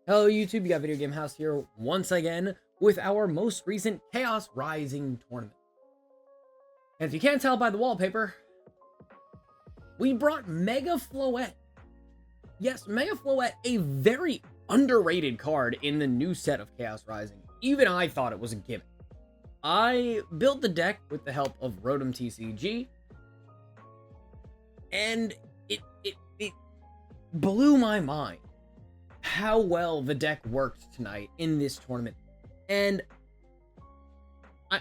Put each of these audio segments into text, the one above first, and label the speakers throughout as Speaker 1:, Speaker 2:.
Speaker 1: Hello YouTube, you got Video Game House here once again with our most recent Chaos Rising tournament. And if you can't tell by the wallpaper, we brought Mega Floette. Yes, Mega Floette, a very underrated card in the new set of Chaos Rising. Even I thought it was a gimmick. I built the deck with the help of Rotom TCG, and it blew my mind how well the deck worked tonight in this tournament. And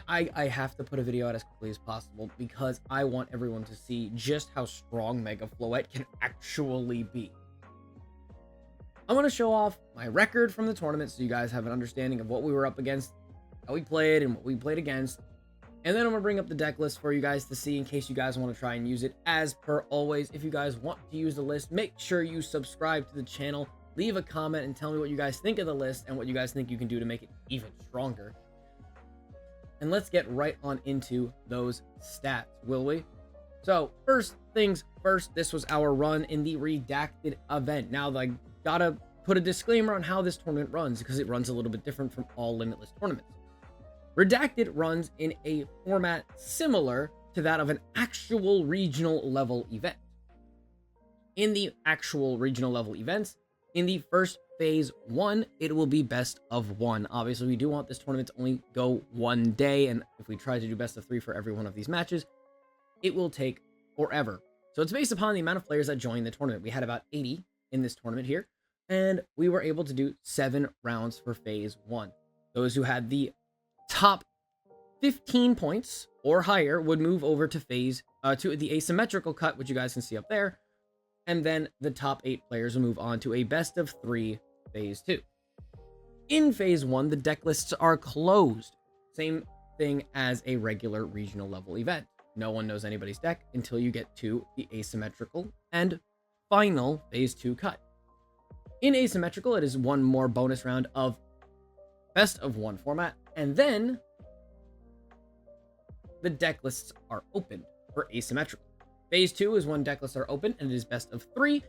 Speaker 1: I have to put a video out as quickly as possible because I want everyone to see just how strong Mega Floette can actually be. I want to show off my record from the tournament so you guys have an understanding of what we were up against, how we played, and what we played against. And then I'm going to bring up the deck list for you guys to see in case you guys want to try and use it. As per always, if you guys want to use the list, make sure you subscribe to the channel. Leave a comment and tell me what you guys think of the list and what you guys think you can do to make it even stronger. And let's get right on into those stats, will we? So, first things first, this was our run in the redacted event. Now, I gotta put a disclaimer on how this tournament runs because it runs a little bit different from all Limitless tournaments. Redacted runs in a format similar to that of an actual regional level event. In the actual regional level events, in the first phase 1, it will be best of 1. Obviously, we do want this tournament to only go one day, and if we try to do best of 3 for every one of these matches, it will take forever. So it's based upon the amount of players that join the tournament. We had about 80 in this tournament here, and we were able to do 7 rounds for phase 1. Those who had the top 15 points or higher would move over to phase to the asymmetrical cut, which you guys can see up there. And then the top 8 players will move on to a best of 3 phase 2. In phase 1, the deck lists are closed. Same thing as a regular regional level event. No one knows anybody's deck until you get to the asymmetrical and final phase 2 cut. In asymmetrical, it is one more bonus round of best of 1 format, and then the deck lists are opened for asymmetrical. Phase 2 is when deck lists are open, and it is best of 3,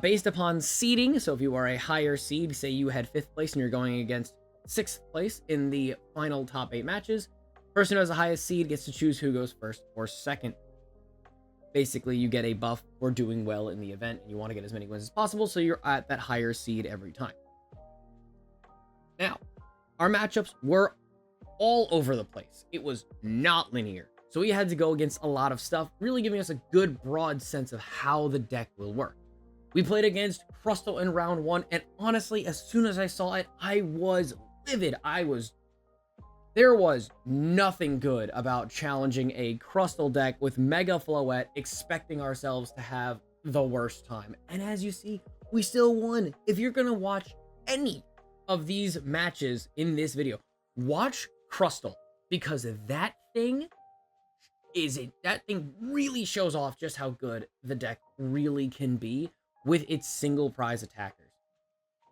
Speaker 1: based upon seeding. So if you are a higher seed, say you had 5th place and you're going against 6th place in the final top 8 matches, person who has the highest seed gets to choose who goes first or second. Basically, you get a buff for doing well in the event, and you want to get as many wins as possible, so you're at that higher seed every time. Now, our matchups were all over the place. It was not linear. So we had to go against a lot of stuff, really giving us a good broad sense of how the deck will work. We played against Crustle in round 1, and honestly, as soon as I saw it, I was livid. There was nothing good about challenging a Crustle deck with Mega Floette, expecting ourselves to have the worst time. And as you see, we still won. If you're gonna watch any of these matches in this video, watch Crustle, because that thing really shows off just how good the deck really can be with its single prize attackers.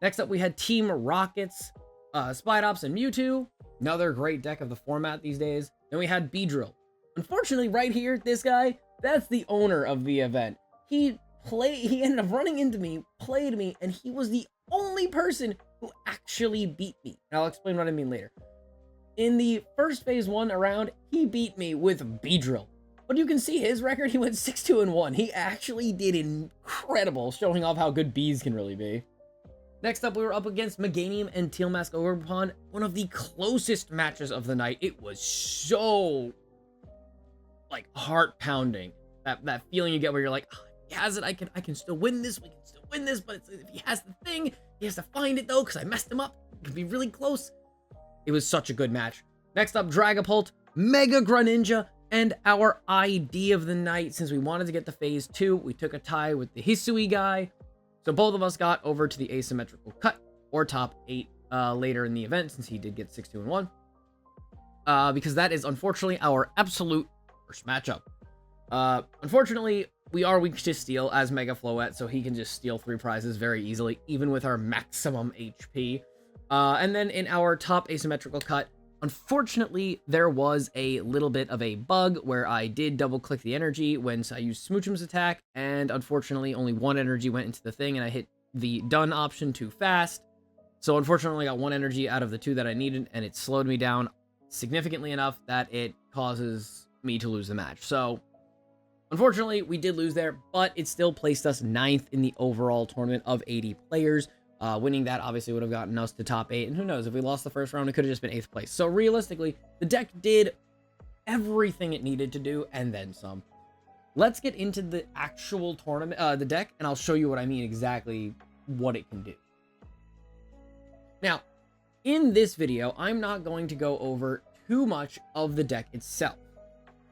Speaker 1: Next up, we had Team Rockets, Spidops, and Mewtwo. Another great deck of the format these days. Then we had Beedrill. Unfortunately, right here, this guy, that's the owner of the event. He ended up running into me, played me, and he was the only person who actually beat me. And I'll explain what I mean later. In the first phase 1 round, he beat me with Beedrill. But you can see his record, he went 6-2-1. He actually did incredible, showing off how good bees can really be. Next up, we were up against Meganium and Teal Mask Ogerpon, one of the closest matches of the night. It was so, like, heart-pounding. That feeling you get where you're like, oh, he has it, I can still win this, we can still win this, but if he has the thing, he has to find it, though, because I messed him up. It could be really close. It was such a good match. Next up, Dragapult, Mega Greninja, and our ID of the night. Since we wanted to get to phase 2, we took a tie with the Hisui guy. So both of us got over to the asymmetrical cut, or top 8 later in the event, since he did get 6-2-1. Because that is unfortunately our absolute worst matchup. Unfortunately, we are weak to steal as Mega Floette, so he can just steal 3 prizes very easily, even with our maximum HP. And then in our top asymmetrical cut, unfortunately, there was a little bit of a bug where I did double click the energy when I used Smoochum's attack, and unfortunately only 1 energy went into the thing, and I hit the done option too fast. So unfortunately, I got 1 energy out of the 2 that I needed, and it slowed me down significantly enough that it causes me to lose the match. So unfortunately, we did lose there, but it still placed us 9th in the overall tournament of 80 players. Winning that obviously would have gotten us to top 8, and who knows, if we lost the first round, it could have just been 8th place. So realistically, the deck did everything it needed to do, and then some. Let's get into the actual tournament, the deck, and I'll show you what I mean exactly what it can do. Now, in this video, I'm not going to go over too much of the deck itself.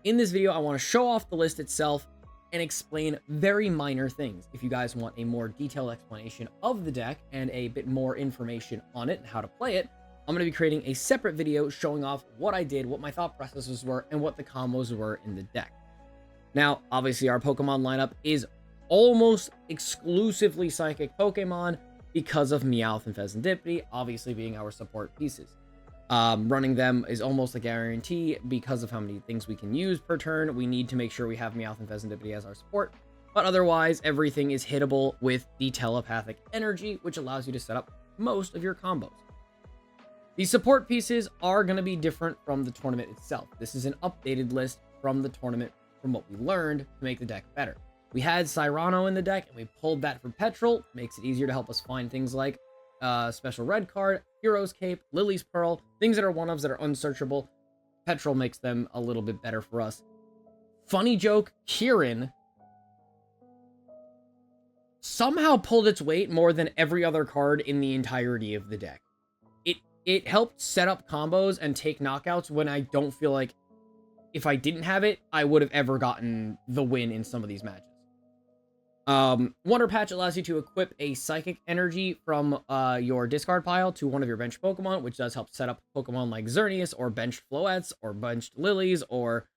Speaker 1: In this video, I want to show off the list itself and explain very minor things. If you guys want a more detailed explanation of the deck and a bit more information on it and how to play it, I'm going to be creating a separate video showing off what I did, what my thought processes were, and what the combos were in the deck. Now, obviously, our Pokemon lineup is almost exclusively Psychic Pokemon because of Meowth and Fezandipiti, obviously being our support pieces. Running them is almost a guarantee because of how many things we can use per turn. We need to make sure we have Meowth and Fezandipiti as our support, but otherwise everything is hittable with the telepathic energy, which allows you to set up most of your combos. These support pieces are going to be different from the tournament itself. This is an updated list from the tournament from what we learned to make the deck better. We had Cyrano in the deck, and we pulled that from Petrol. Makes it easier to help us find things like Special Red Card, Hero's Cape, Lily's Pearl, things that are one-ofs that are unsearchable. Petrol makes them a little bit better for us. Funny joke, Kieran somehow pulled its weight more than every other card in the entirety of the deck. It helped set up combos and take knockouts when I don't feel like if I didn't have it, I would have ever gotten the win in some of these matches. Wonder Patch allows you to equip a Psychic Energy from your discard pile to one of your bench Pokemon, which does help set up Pokemon like Xerneas or benched Floettes or benched Lilies, or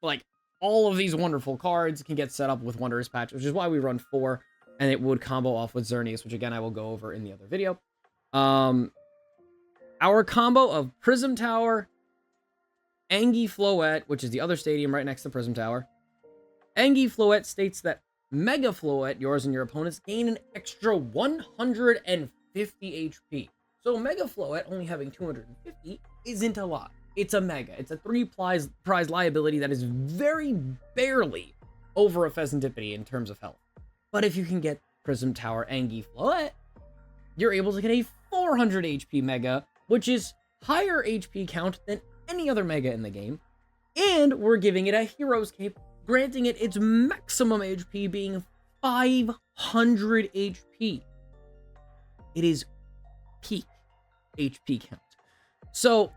Speaker 1: like all of these wonderful cards can get set up with Wondrous Patch, which is why we run 4, and it would combo off with Xerneas, which again I will go over in the other video. Our combo of Prism Tower, Angie Floette, which is the other stadium right next to Prism Tower. Angie Floette states that Mega Floette, yours and your opponents, gain an extra 150 HP. So Mega Floette only having 250 isn't a lot. It's a Mega. It's a 3 prize liability that is very barely over a Fezandipiti in terms of health. But if you can get Prism Tower Angie Floette, you're able to get a 400 HP Mega, which is higher HP count than any other Mega in the game. And we're giving it a Hero's Cape, granting it its maximum HP being 500 HP. It is peak HP count. So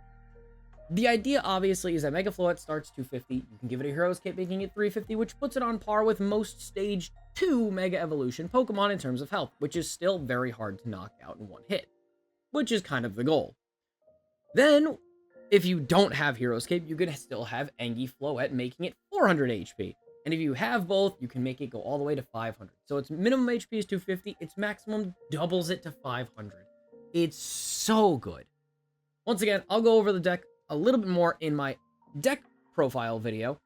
Speaker 1: the idea obviously is that Mega Floette starts 250. You can give it a Hero's Cape making it 350, which puts it on par with most Stage 2 Mega Evolution Pokemon in terms of health, which is still very hard to knock out in one hit, which is kind of the goal. Then, if you don't have Hero's Cape, you can still have Angie Floette making it 400 HP. And if you have both, you can make it go all the way to 500. So its minimum HP is 250. Its maximum doubles it to 500. It's so good. Once again, I'll go over the deck a little bit more in my deck profile video,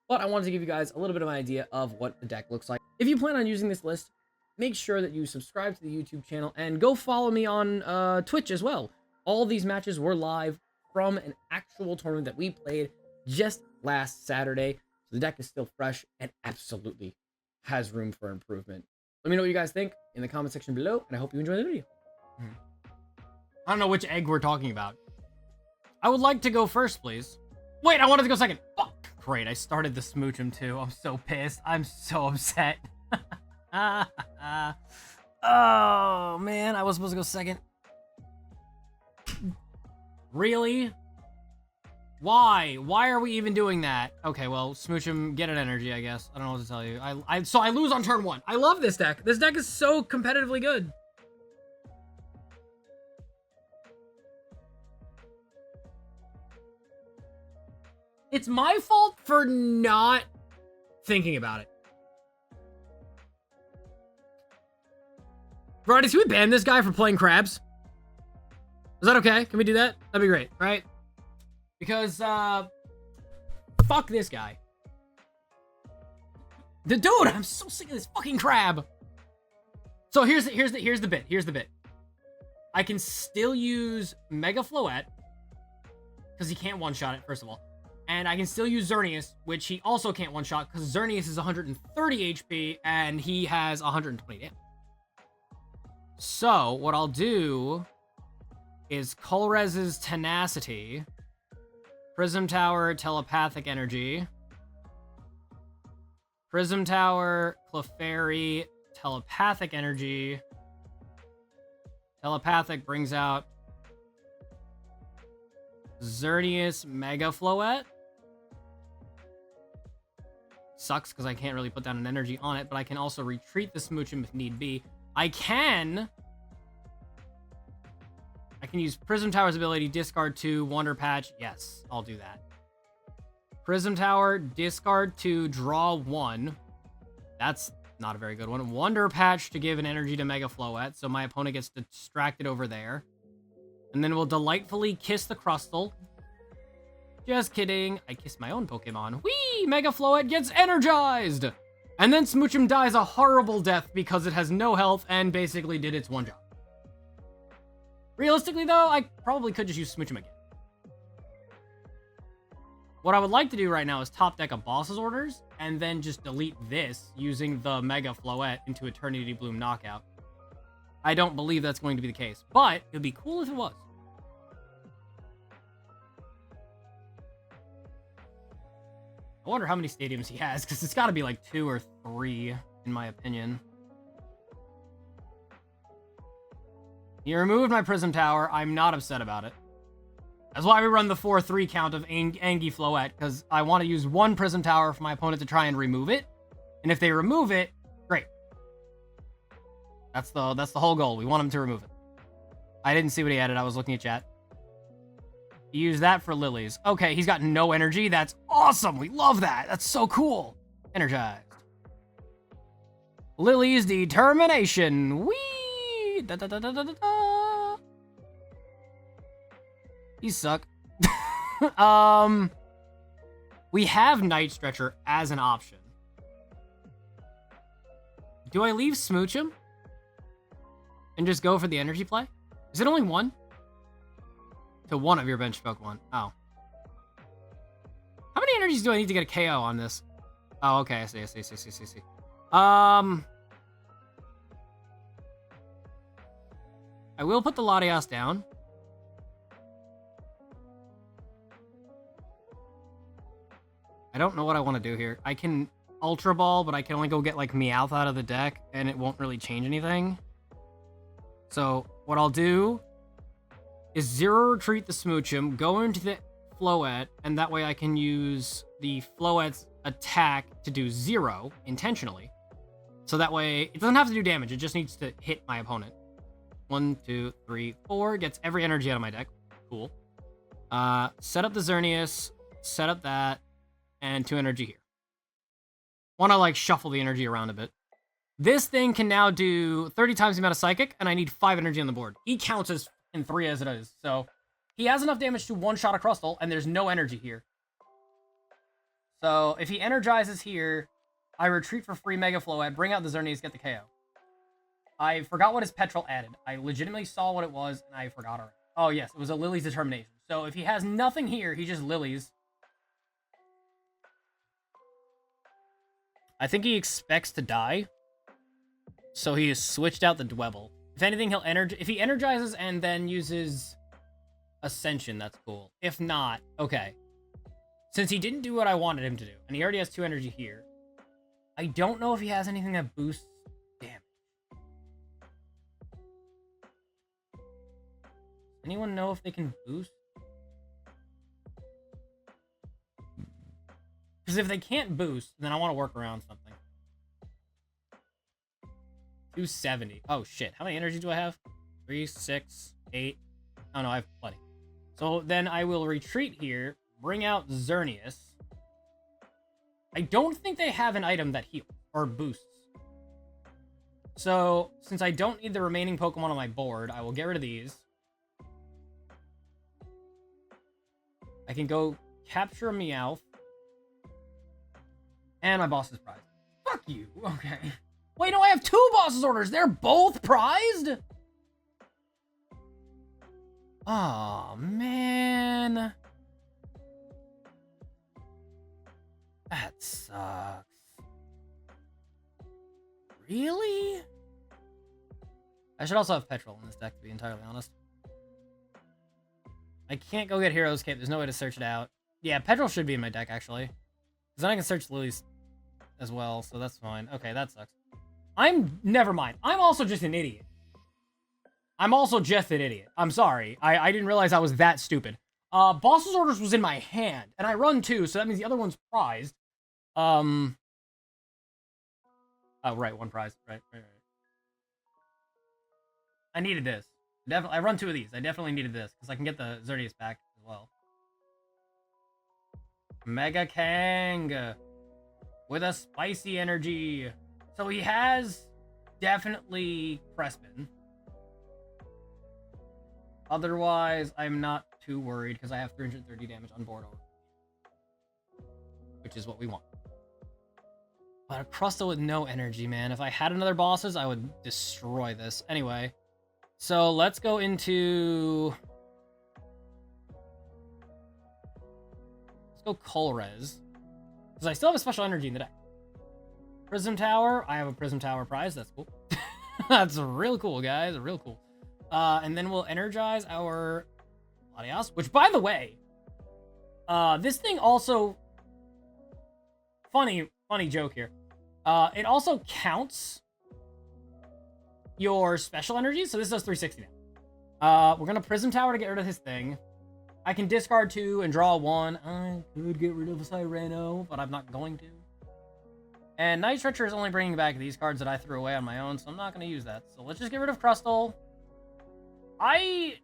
Speaker 1: but I wanted to give you guys a little bit of an idea of what the deck looks like. If you plan on using this list, make sure that you subscribe to the YouTube channel and go follow me on Twitch as well. All these matches were live from an actual tournament that we played just last Saturday. So the deck is still fresh and absolutely has room for improvement. Let me know what you guys think in the comment section below, and I hope you enjoy the video. I don't know which egg we're talking about. I would like to go first, please. Wait, I wanted to go second. Oh, great, I started the Smoochum too. I'm so pissed. I'm so upset. Oh, man, I was supposed to go second. Really? Why? Why are we even doing that? Okay, well, Smoochum, get an energy, I guess. I don't know what to tell you. So I lose on turn 1. I love this deck. This deck is so competitively good. It's my fault for not thinking about it. Right, can we ban this guy for playing crabs? Is that okay? Can we do that? That'd be great, right? Because, fuck this guy. Dude, I'm so sick of this fucking crab. So here's the bit. I can still use Mega Floette, because he can't one-shot it, first of all. And I can still use Xerneas, which he also can't one-shot, because Xerneas is 130 HP, and he has 120 damage. So, what I'll do is Colress's Tenacity, Prism Tower, Telepathic Energy, Prism Tower, Clefairy, Telepathic Energy. Telepathic brings out Xerneas Mega Floette. Sucks because I can't really put down an energy on it, but I can also retreat the Smoochum if need be. I can use Prism Tower's ability, discard 2, Wonder Patch. Yes, I'll do that. Prism Tower, discard 2, draw 1. That's not a very good one. Wonder Patch to give an energy to Mega Floette, so my opponent gets distracted over there. And then we'll delightfully kiss the Crustle. Just kidding. I kissed my own Pokemon. Whee! Mega Floette gets energized! And then Smoochum dies a horrible death because it has no health and basically did its one job. Realistically, though, I probably could just use Smoochum again. What I would like to do right now is top deck a boss's orders and then just delete this using the Mega Floette into Eternity Bloom Knockout. I don't believe that's going to be the case, but it would be cool if it was. I wonder how many stadiums he has, because it's got to be like 2 or 3, in my opinion. He removed my Prism Tower. I'm not upset about it. That's why we run the 4-3 count of Angie Floette, because I want to use 1 Prism Tower for my opponent to try and remove it. And if they remove it, great. That's the whole goal. We want him to remove it. I didn't see what he added. I was looking at chat. He used that for Lilies. Okay, he's got no energy. That's awesome. We love that. That's so cool. Energized. Lillie's Determination. Whee! Da, da, da, da, da, da. You suck. We have Night Stretcher as an option. Do I leave Smoochum and just go for the energy play? Is it only 1? To 1 of your bench Pokemon. Oh. How many energies do I need to get a KO on this? Oh, okay. I see. I will put the Latias down. I don't know what I want to do here. I can Ultra Ball, but I can only go get like Meowth out of the deck, and it won't really change anything. So what I'll do is Zero Retreat the Smoochum, go into the Floette, and that way I can use the Floette's attack to do 0 intentionally. So that way it doesn't have to do damage, it just needs to hit my opponent. 1, 2, 3, 4, gets every energy out of my deck. Cool. Set up the Xerneas, set up that, and 2 energy here. Want to like shuffle the energy around a bit. This thing can now do 30 times the amount of Psychic, and I need 5 energy on the board. He counts as in 3 as it is, so he has enough damage to one-shot a Crustle, and there's no energy here. So if he energizes here, I retreat for free Mega Floette, bring out the Xerneas, get the KO. I forgot what his Petrol added. I legitimately saw what it was, and I forgot already. Oh yes, it was a Lillie's Determination. So if he has nothing here, he just Lillies. I think he expects to die, so he has switched out the Dwebble. If anything, he'll if he energizes and then uses Ascension, that's cool. If not, okay. Since he didn't do what I wanted him to do, and he already has 2 energy here, I don't know if he has anything that boosts damage. Anyone know if they can boost? Because if they can't boost, then I want to work around something. 270. Oh, shit. How many energy do I have? 3, 6, 8. Oh, no, I have plenty. So then I will retreat here, bring out Xerneas. I don't think they have an item that heals or boosts. So, since I don't need the remaining Pokemon on my board, I will get rid of these. I can go capture a Meowth. And my boss is prized. Fuck you. Okay. Wait, no, I have 2 boss's orders. They're both prized? Oh, man. That sucks. Really? I should also have Petrol in this deck, to be entirely honest. I can't go get Hero's Cape. There's no way to search it out. Yeah, Petrol should be in my deck, actually. Because then I can search Lillie's as well, so that's fine. Okay, that sucks. Never mind. I'm also just an idiot. I'm sorry. I didn't realize I was that stupid. Boss's Orders was in my hand, and I run 2, so that means the other one's prized. Oh, right, 1 prize. Right. I needed this. I run 2 of these. I definitely needed this, because I can get the Xerneas back as well. Mega Kang with a spicy energy. So he has definitely Crespin. Otherwise, I'm not too worried because I have 330 damage on board already, which is what we want. But a Crustle with no energy, man. If I had another bosses, I would destroy this. Anyway, so let's go into... Let's go Colress, because I still have a special energy in the deck. Prism Tower. I have a Prism Tower prize. That's cool. That's real cool, guys. Real cool. And then we'll energize our Latias, which, by the way, this thing also... Funny joke here. It also counts your special energy, so this does 360 now. We're gonna Prism Tower to get rid of his thing. I can discard 2 and draw 1. I could get rid of a Cyrano, but I'm not going to. And Night Stretcher is only bringing back these cards that I threw away on my own, so I'm not going to use that. So let's just get rid of Crustle. I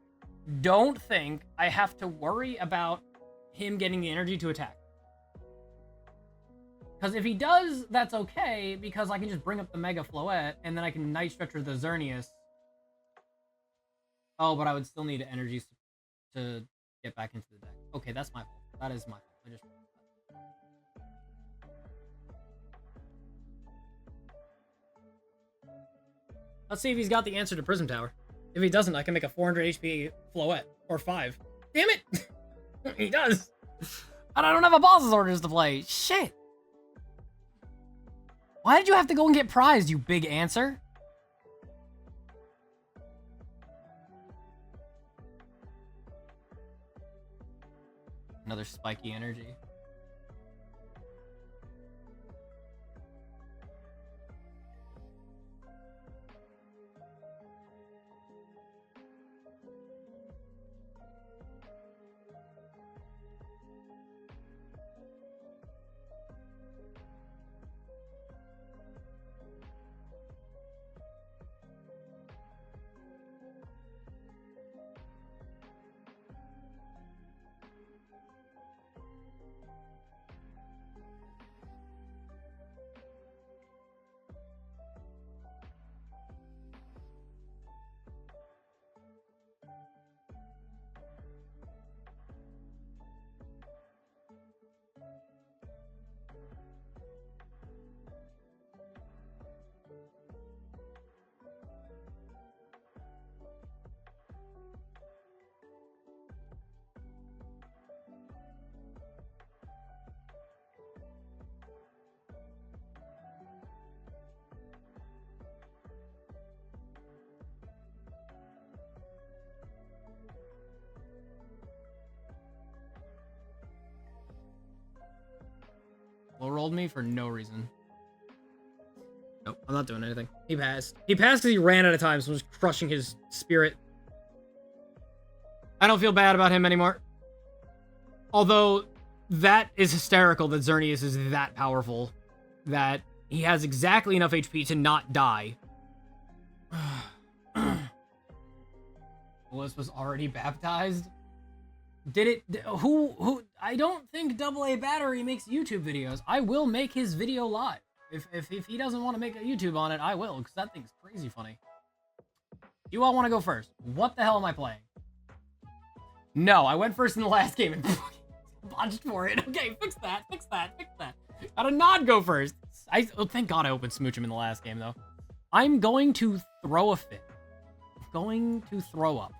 Speaker 1: don't think I have to worry about him getting the energy to attack. Because if he does, that's okay, because I can just bring up the Mega Floette, and then I can Night Stretcher the Xerneas. Oh, but I would still need energies to get back into the deck. Okay, that's my fault. That is my fault. I just... Let's see if he's got the answer to Prism Tower. If he doesn't, I can make a 400 HP Floette. Or 5. Damn it! He does! And I don't have a boss's orders to play. Shit! Why did you have to go and get prized, you big answer? Another spiky energy. Low rolled me for no reason. Nope, I'm not doing anything. He passed. He passed because he ran out of time, so was crushing his spirit. I don't feel bad about him anymore. Although, that is hysterical that Xerneas is that powerful. That he has exactly enough HP to not die. Willis was already baptized? Did it... Who... I don't think AA Battery makes YouTube videos. I will make his video live. If he doesn't want to make a YouTube on it, I will, because that thing's crazy funny. You all want to go first. What the hell am I playing? No, I went first in the last game and botched for it. Okay, fix that. Gotta not go first. Thank God I opened Smoochum in the last game, though. I'm going to throw a fit. I'm going to throw up.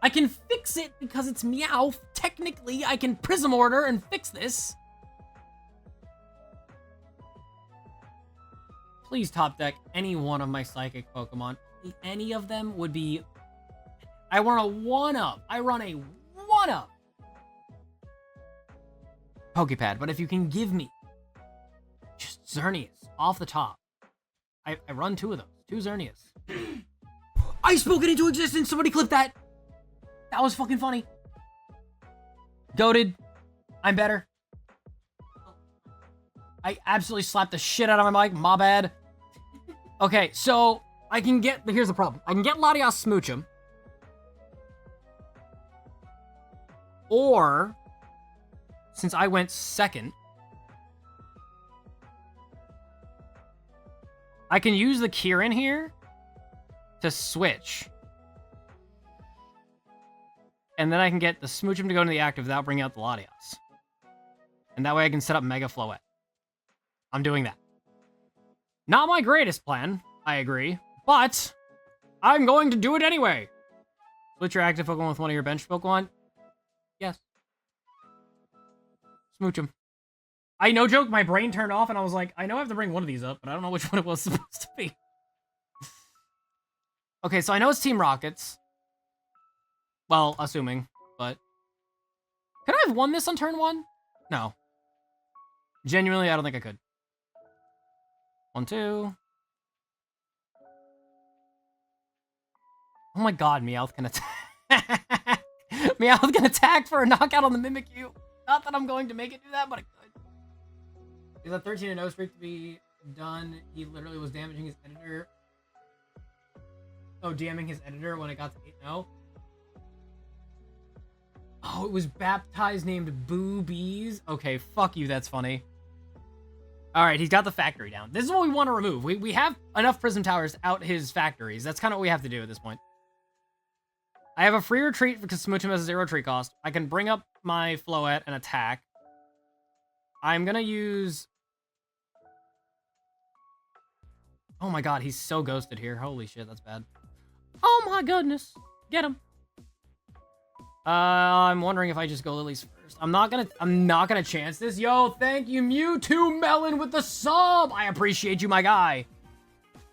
Speaker 1: I can fix it because it's Meowth. Technically, I can Prism Order and fix this. Please top deck any one of my Psychic Pokemon. Any of them would be... I run a 1-up. I run a 1-up. Pokepad, but if you can give me just Xerneas off the top. I run 2 of those. 2 Xerneas. I spoke it into existence. Somebody clip that. That was fucking funny. Goated. I'm better. I absolutely slapped the shit out of my mic. My bad. Okay, so I can get... Here's the problem. I can get Latias Smoochum. Or, since I went second, I can use the Kieran here to switch. And then I can get the Smoochum to go into the active without bringing out the Latias. And that way I can set up Mega Floette. I'm doing that. Not my greatest plan, I agree, but I'm going to do it anyway. Split your active Pokemon with one of your bench Pokemon. Yes. Smoochum. I no joke, my brain turned off and I was like, I know I have to bring one of these up, but I don't know which one it was supposed to be. Okay, so I know it's Team Rockets. Well, assuming, but... Could I have won this on turn 1? No. Genuinely, I don't think I could. 1, 2. Oh my god, Meowth can attack. Meowth can attack for a knockout on the Mimikyu. Not that I'm going to make it do that, but it could. He's at 13-0 streak to be done. He literally was damaging his editor. Oh, DMing his editor when it got to 8-0. Oh, it was baptized named Boobies. Okay, fuck you, that's funny. Alright, he's got the factory down. This is what we want to remove. We have enough Prism Towers out his factories. That's kind of what we have to do at this point. I have a free retreat because Smoochum has a 0 retreat cost. I can bring up my Floette and attack. I'm gonna use... Oh my god, he's so ghosted here. Holy shit, that's bad. Oh my goodness. Get him. I'm wondering if I just go Lillie's first. I'm not gonna chance this. Yo, thank you, Mewtwo Melon with the sub. I appreciate you, my guy.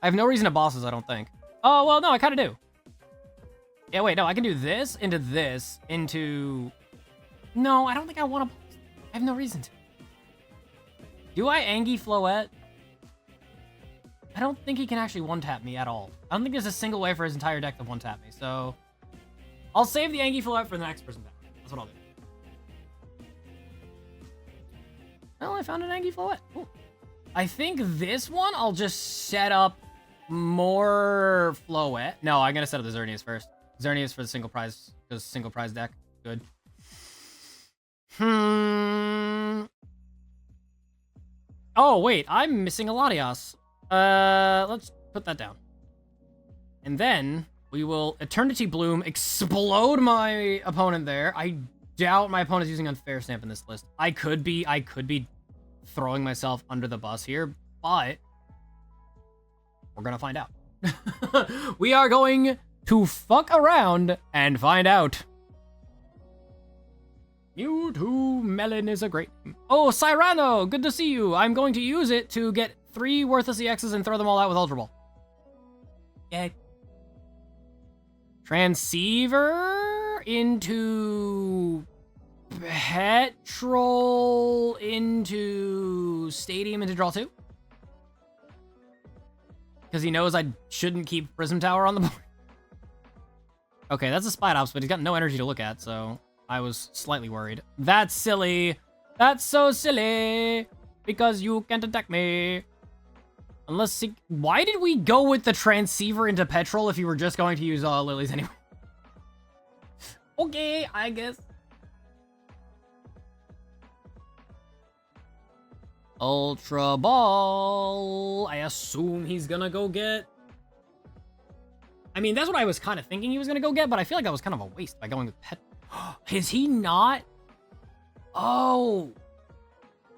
Speaker 1: I have no reason to bosses, I don't think. Oh, well, no, I kind of do. Yeah, wait, no, I can do this, into... No, I don't think I want to... I have no reason to. Do I Angie Floette? I don't think he can actually one-tap me at all. I don't think there's a single way for his entire deck to one-tap me, so... I'll save the Angie Floette for the next Prism Tower. That's what I'll do. Well, I found an Angie Floette. Cool. I think this one, I'll just set up more Floette. No, I'm going to set up the Xerneas first. Xerneas for the single prize, because single prize deck. Good. Oh, wait, I'm missing a Latias. Let's put that down. And then we will Eternity Bloom, explode my opponent there. I doubt my opponent's using Unfair Stamp in this list. I could be throwing myself under the bus here, but we're gonna find out. We are going to fuck around and find out. Mewtwo Melon is a great name. Oh, Cyrano, good to see you. I'm going to use it to get 3 worthless EXs and throw them all out with Ultra Ball. Yeah. Transceiver into Petrol into Stadium into draw 2. Because he knows I shouldn't keep Prism Tower on the board. Okay, that's a Spite-Ops, but he's got no energy to look at, so I was slightly worried. That's silly. That's so silly. Because you can't attack me. Unless he... Why did we go with the Transceiver into Petrol if you were just going to use Lilies anyway? Okay, I guess. Ultra Ball. I assume he's gonna go get... I mean, that's what I was kind of thinking he was gonna go get, but I feel like that was kind of a waste by going with Pet... Is he not? Oh...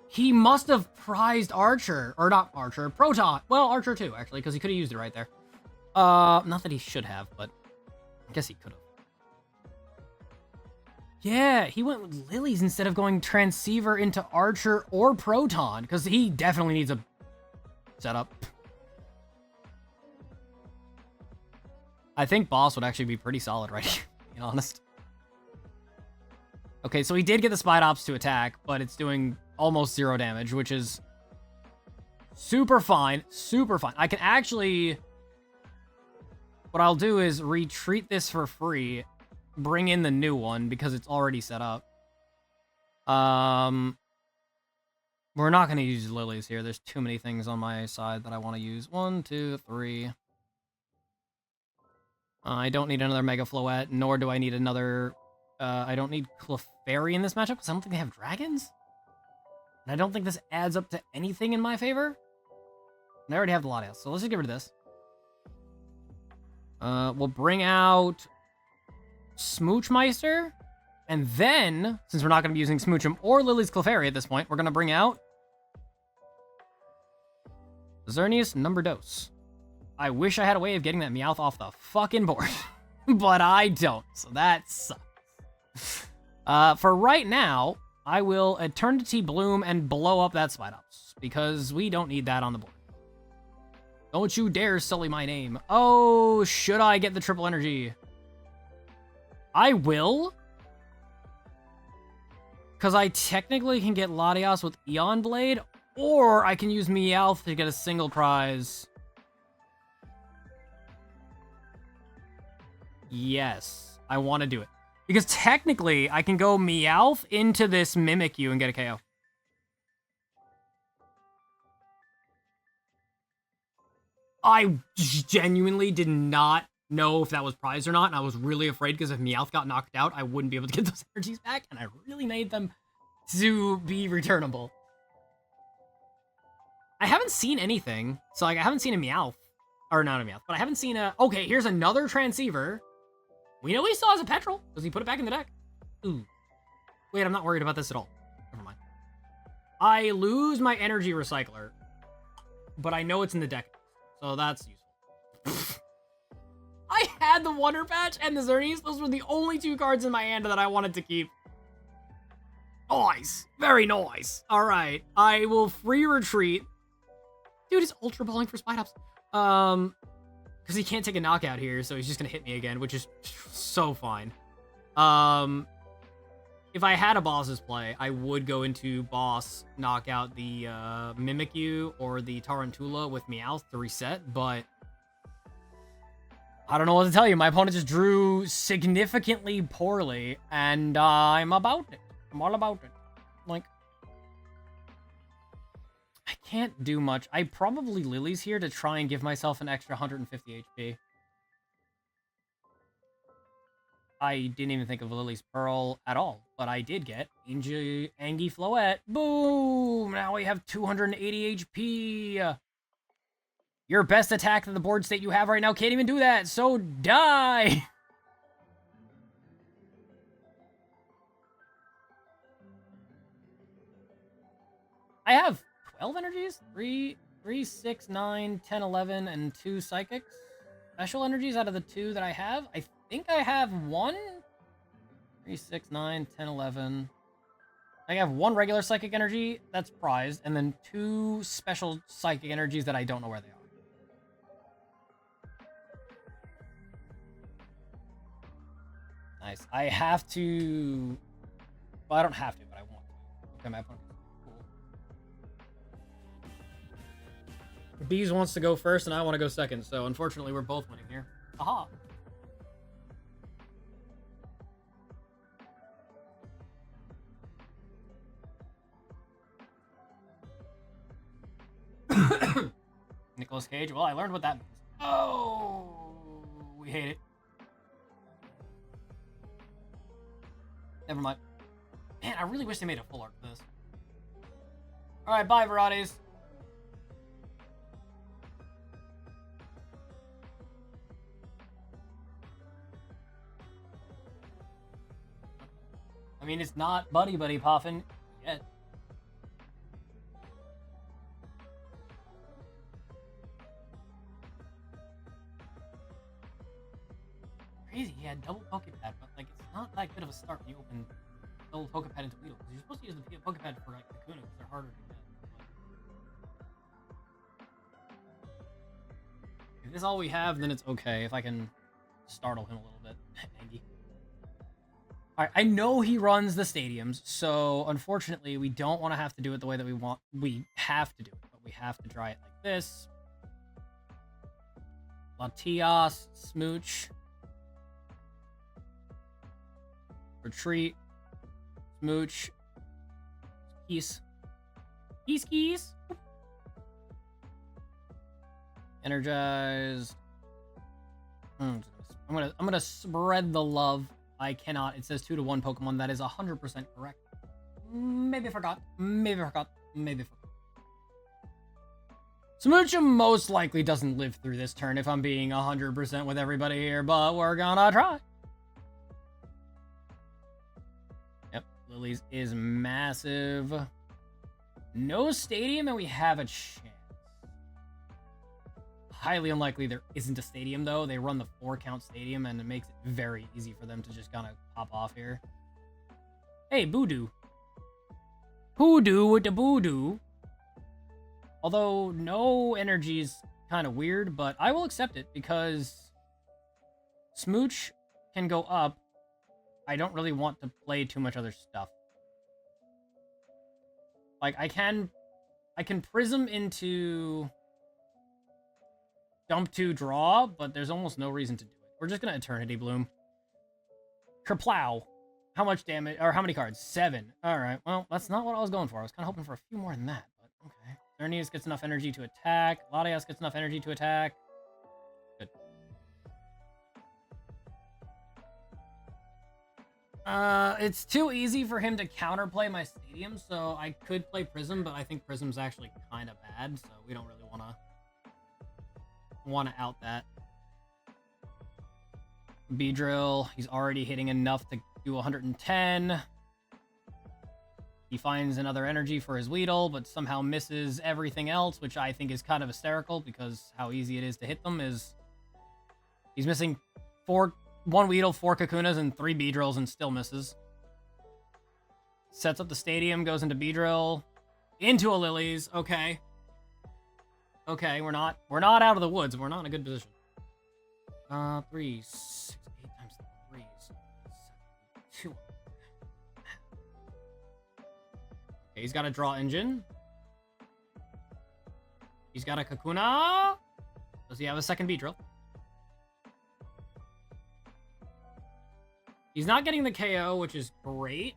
Speaker 1: He must have prized Archer, or not Archer, Proton. Well, Archer too, actually, because he could have used it right there. Not that he should have, but I guess he could have. Yeah, he went with Lilies instead of going Transceiver into Archer or Proton, because he definitely needs a setup. I think Boss would actually be pretty solid right here, to be honest. Okay, so he did get the Spidops to attack, but it's doing almost 0 damage, which is super fine, super fine. I can actually... What I'll do is retreat this for free, bring in the new one, because it's already set up. We're not going to use Lilies here. There's too many things on my side that I want to use. 1, 2, 3... I don't need another Mega Floette, nor do I need another... I don't need Clefairy in this matchup, because I don't think they have dragons. And I don't think this adds up to anything in my favor. And I already have the Latias, so let's just get rid of this. We'll bring out Smoochmeister. And then, since we're not going to be using Smoochum or Lillie's Clefairy at this point, we're going to bring out Xerneas Numberdos. I wish I had a way of getting that Meowth off the fucking board, but I don't, so that sucks. For right now, I will Eternity Bloom and blow up that Spidops, because we don't need that on the board. Don't you dare sully my name. Oh, should I get the triple energy? I will, because I technically can get Latias with Eon Blade, or I can use Meowth to get a single prize. Yes, I want to do it. Because technically, I can go Meowth into this Mimikyu and get a KO. I genuinely did not know if that was prize or not, and I was really afraid because if Meowth got knocked out, I wouldn't be able to get those energies back, and I really need them to be returnable. I haven't seen anything, so like I haven't seen a Meowth, or not a Meowth, but I haven't seen a... Okay, here's another Transceiver. We know he still has a Petrol, because he put it back in the deck. Ooh. Wait, I'm not worried about this at all. Never mind. I lose my Energy Recycler, but I know it's in the deck, so that's useful. I had the Wonder Patch and the Xerneas. Those were the only 2 cards in my hand that I wanted to keep. Nice. Very nice. All right. I will free retreat. Dude is Ultra Balling for Spidops. Because he can't take a knockout here, so he's just going to hit me again, which is so fine. If I had a boss's play, I would go into boss, knock out the Mimikyu or the Tarantula with Meowth to reset, but I don't know what to tell you. My opponent just drew significantly poorly, and I'm about it. I'm all about it. Like, I can't do much. I probably Lilies here to try and give myself an extra 150 HP. I didn't even think of Lillie's Pearl at all, but I did get Angie Floette. Boom! Now we have 280 HP. Your best attack that the board state you have right now can't even do that, so die! I have 12 energies? 3, 6, 9, 10, 11, and 2 psychics. Special energies out of the 2 that I have. I think I have 1. 3, 6, 9, 10, 11. I have 1 regular psychic energy that's prized, and then 2 special psychic energies that I don't know where they are. Nice. I have to... Well, I don't have to, but I want to. Okay, my opponent. Bees wants to go first, and I want to go second, so unfortunately we're both winning here. Aha! Nicolas Cage. Well, I learned what that means. Oh! We hate it. Never mind. Man, I really wish they made a full art for this. Alright, bye, Varades. I mean, it's not Buddy Poffin yet. Crazy, he had double Pokepad, but like it's not that good of a start when you open Double Pokepad into Weedle, because you're supposed to use the Pokepad for like Kakuna, because they're harder to get. If this is all we have, then it's okay. If I can startle him a little bit. Angie. Alright, I know he runs the stadiums, so unfortunately we don't want to have to do it the way that we want. We have to do it, but we have to try it like this. Latias, Smooch. Retreat. Smooch. Keys. Keys. Energized. I'm gonna spread the love. I cannot. It says 2-to-1 Pokemon. That is 100% correct. Maybe I forgot. Smoochum most likely doesn't live through this turn if I'm being 100% with everybody here, but we're gonna try. Yep, Lillie's is massive. No stadium, and we have a chance. Highly unlikely there isn't a stadium, though. They run the 4-count stadium, and it makes it very easy for them to just kind of pop off here. Hey, Voodoo. Hoodoo with the Voodoo. Although, no energy is kind of weird, but I will accept it, because Smooch can go up. I don't really want to play too much other stuff. Like, I can Prism into Dump 2 draw, but there's almost no reason to do it. We're just gonna Eternity Bloom. Kerplow. How much damage, or how many cards? 7. Alright, well, that's not what I was going for. I was kind of hoping for a few more than that, but okay. Xerneas gets enough energy to attack. Latias gets enough energy to attack. Good. It's too easy for him to counterplay my stadium, so I could play Prism, but I think Prism's actually kind of bad, so we don't really want to out that. Beedrill, he's already hitting enough to do 110. He finds another energy for his Weedle, but somehow misses everything else, which I think is kind of hysterical, because how easy it is to hit them is... He's missing 1 Weedle, 4 Kakunas, and 3 Beedrills, and still misses. Sets up the stadium, goes into Beedrill, into a Lillie's. Okay. Okay, we're not out of the woods. We're not in a good position. 3, 6, 8 times 3 is 7, 2. Okay, he's got a draw engine. He's got a Kakuna. Does he have a second Beedrill? He's not getting the KO, which is great.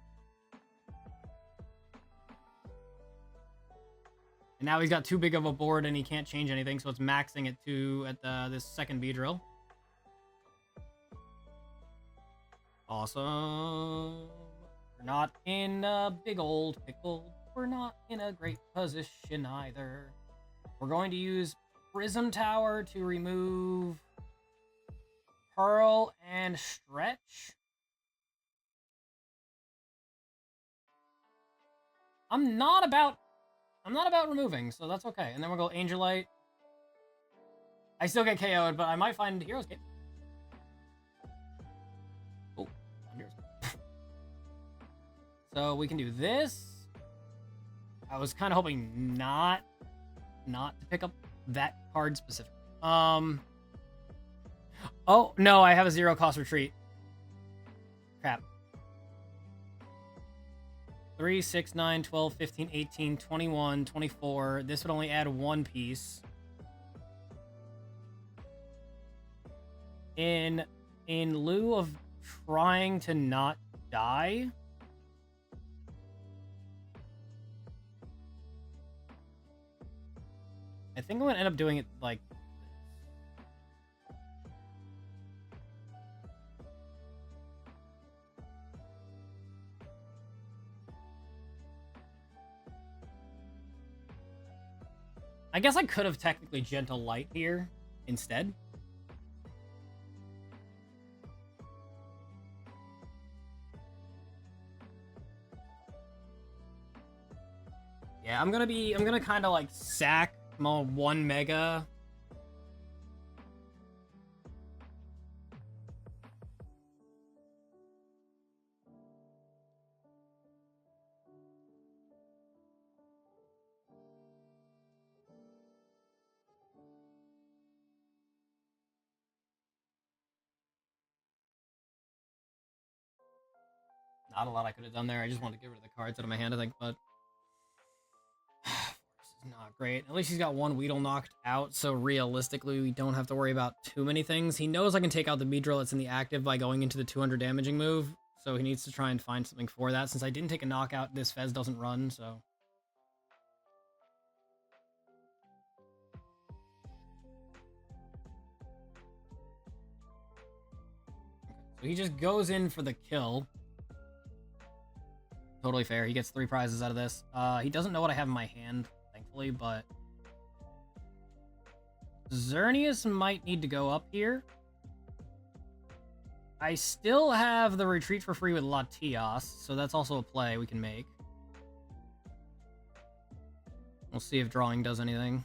Speaker 1: And now he's got too big of a board and he can't change anything, so it's maxing at 2 at this second Beedrill. Awesome. We're not in a big old pickle. We're not in a great position either. We're going to use Prism Tower to remove Pearl and Stretch. I'm not about removing, so that's okay. And then we'll go Angelite. I still get KO'd, but I might find Hero's Cape. Oh, Hero's Cape. So we can do this. I was kind of hoping not to pick up that card specifically. Oh, no, I have a 0-cost retreat. Crap. 3, 6, 9, 12, 15, 18, 21, 24. This would only add 1 piece. In lieu of trying to not die, I think I'm gonna end up doing it like this. I guess I could have technically Gentle Light here instead. Yeah, I'm gonna kind of like sack my 1 Mega. not a lot I could have done there. I just wanted to get rid of the cards out of my hand, I think, but... This is not great. At least he's got one Weedle knocked out, so realistically, we don't have to worry about too many things. He knows I can take out the Beedrill that's in the active by going into the 200 damaging move, so he needs to try and find something for that. Since I didn't take a knockout, this Fez doesn't run, so... So he just goes in for the kill. Totally fair. He gets 3 prizes out of this. He doesn't know what I have in my hand, thankfully, but... Xerneas might need to go up here. I still have the retreat for free with Latias, so that's also a play we can make. We'll see if drawing does anything.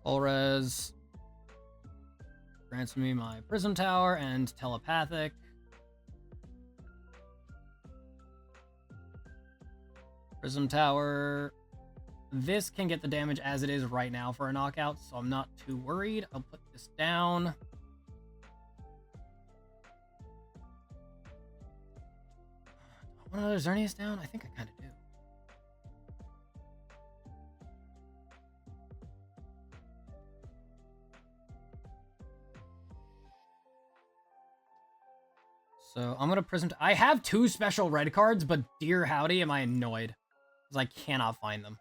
Speaker 1: Colress grants me my Prism Tower and Telepathic. Prism Tower. This can get the damage as it is right now for a knockout, so I'm not too worried. I'll put this down. Want another Xerneas down? I think I kind of do. So I'm gonna Prism. I have 2 special red cards, but dear howdy, am I annoyed because I cannot find them.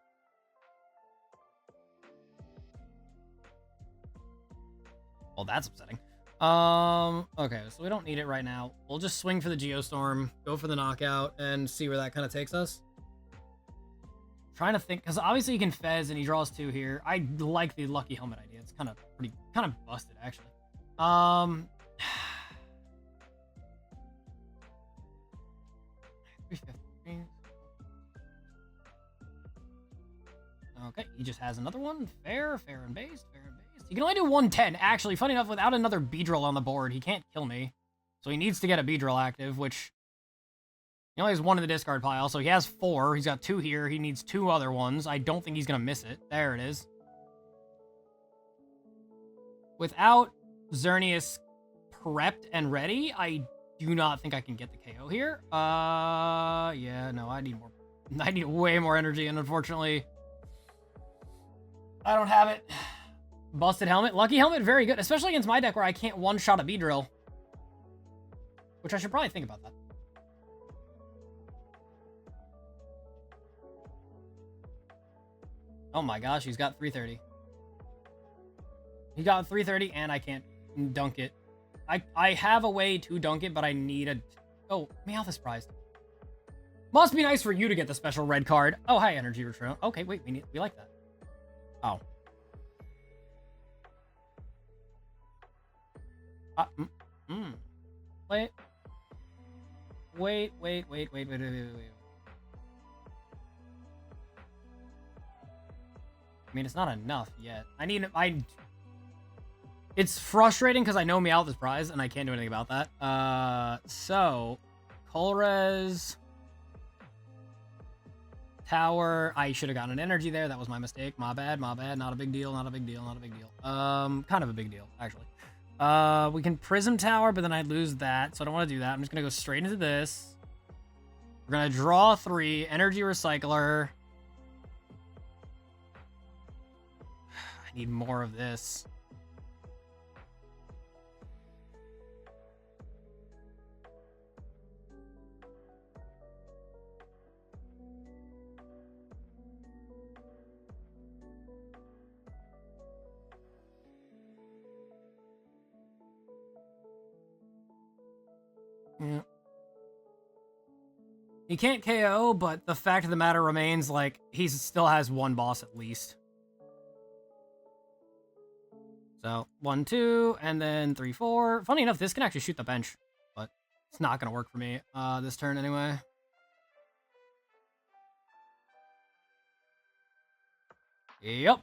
Speaker 1: Well, that's upsetting. Okay, so we don't need it right now. We'll just swing for the Geostorm, go for the knockout, and see where that kind of takes us. Trying to think, because obviously he can Fez and he draws 2 here. I like the Lucky Helmet idea. It's kind of busted actually. Okay, he just has another one. Fair and based, fair and based. He can only do 110. Actually, funny enough, without another Beedrill on the board, he can't kill me. So he needs to get a Beedrill active, which... He only has 1 in the discard pile, so he has 4. He's got 2 here. He needs 2 other ones. I don't think he's going to miss it. There it is. Without Xerneas prepped and ready, I do not think I can get the KO here. Yeah, no, I need more. I need way more energy, and unfortunately, I don't have it. Busted Helmet. Lucky Helmet, very good, especially against my deck where I can't one-shot a Beedrill. Which I should probably think about that. Oh my gosh, he's got 330. He got 330 and I can't dunk it. I have a way to dunk it, but I need a... Oh, Meowth is prized. Must be nice for you to get the special red card. Oh, hi, Energy Return. Okay, wait, we like that. Oh. Wait. I mean, it's not enough yet. It's frustrating because I know Meowth is prized and I can't do anything about that. So, Colress, Tower. I should have gotten an energy there. That was my mistake. My bad. Not a big deal. Kind of a big deal, actually. We can Prism Tower, but then I'd lose that, so I don't want to do that. I'm just gonna go straight into this. We're gonna draw 3, Energy Recycler. I need more of this. Yeah. He can't KO, but the fact of the matter remains, like, he still has 1 boss at least. So, 1, 2, and then 3, 4. Funny enough, this can actually shoot the bench, but it's not going to work for me this turn anyway. Yep.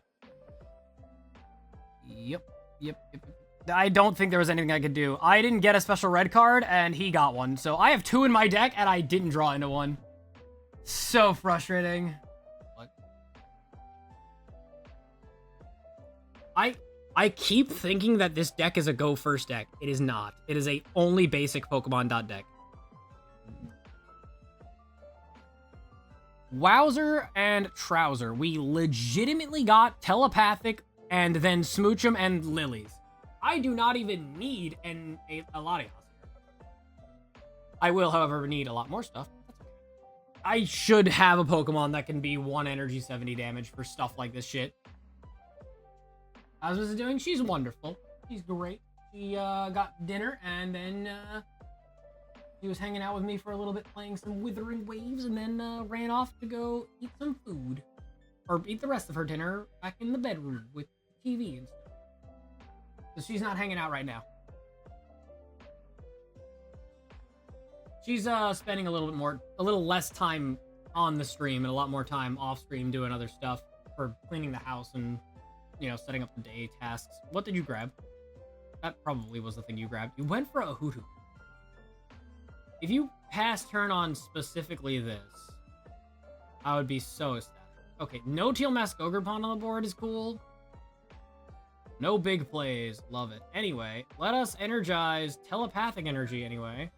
Speaker 1: I don't think there was anything I could do. I didn't get a special red card, and he got one. So I have 2 in my deck, and I didn't draw into 1. So frustrating. What? I keep thinking that this deck is a go first deck. It is not. It is a only basic Pokemon deck. Wowzer and Trouser. We legitimately got Telepathic and then Smoochum and Lilies. I do not even need a Latias. I will, however, need a lot more stuff. I should have a Pokemon that can be 1 energy 70 damage for stuff like this shit. How's Mrs. doing? She's wonderful. She's great. She got dinner and then she was hanging out with me for a little bit, playing some Withering Waves, and then ran off to go eat some food. Or eat the rest of her dinner back in the bedroom with TV and stuff. So she's not hanging out right now. She's spending a little less time on the stream and a lot more time off stream doing other stuff for cleaning the house and, you know, setting up the day tasks. What did you grab? That probably was the thing you grabbed. You went for a Hoothoot. If you pass turn on specifically this, I would be so ecstatic. Okay, no Teal Mask Ogrepon on the board is cool. No big plays. Love it. Anyway, let us energize Telepathic Energy anyway.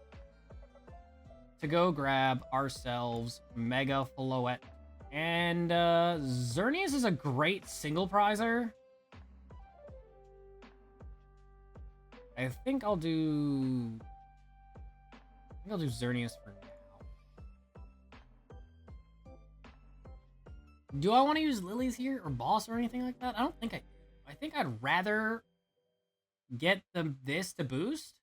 Speaker 1: To go grab ourselves Mega Floette. And Xerneas is a great single prizer. I think I'll do Xerneas for now. Do I want to use Lilies here or Boss or anything like that? I don't think I do. I think I'd rather get this to boost.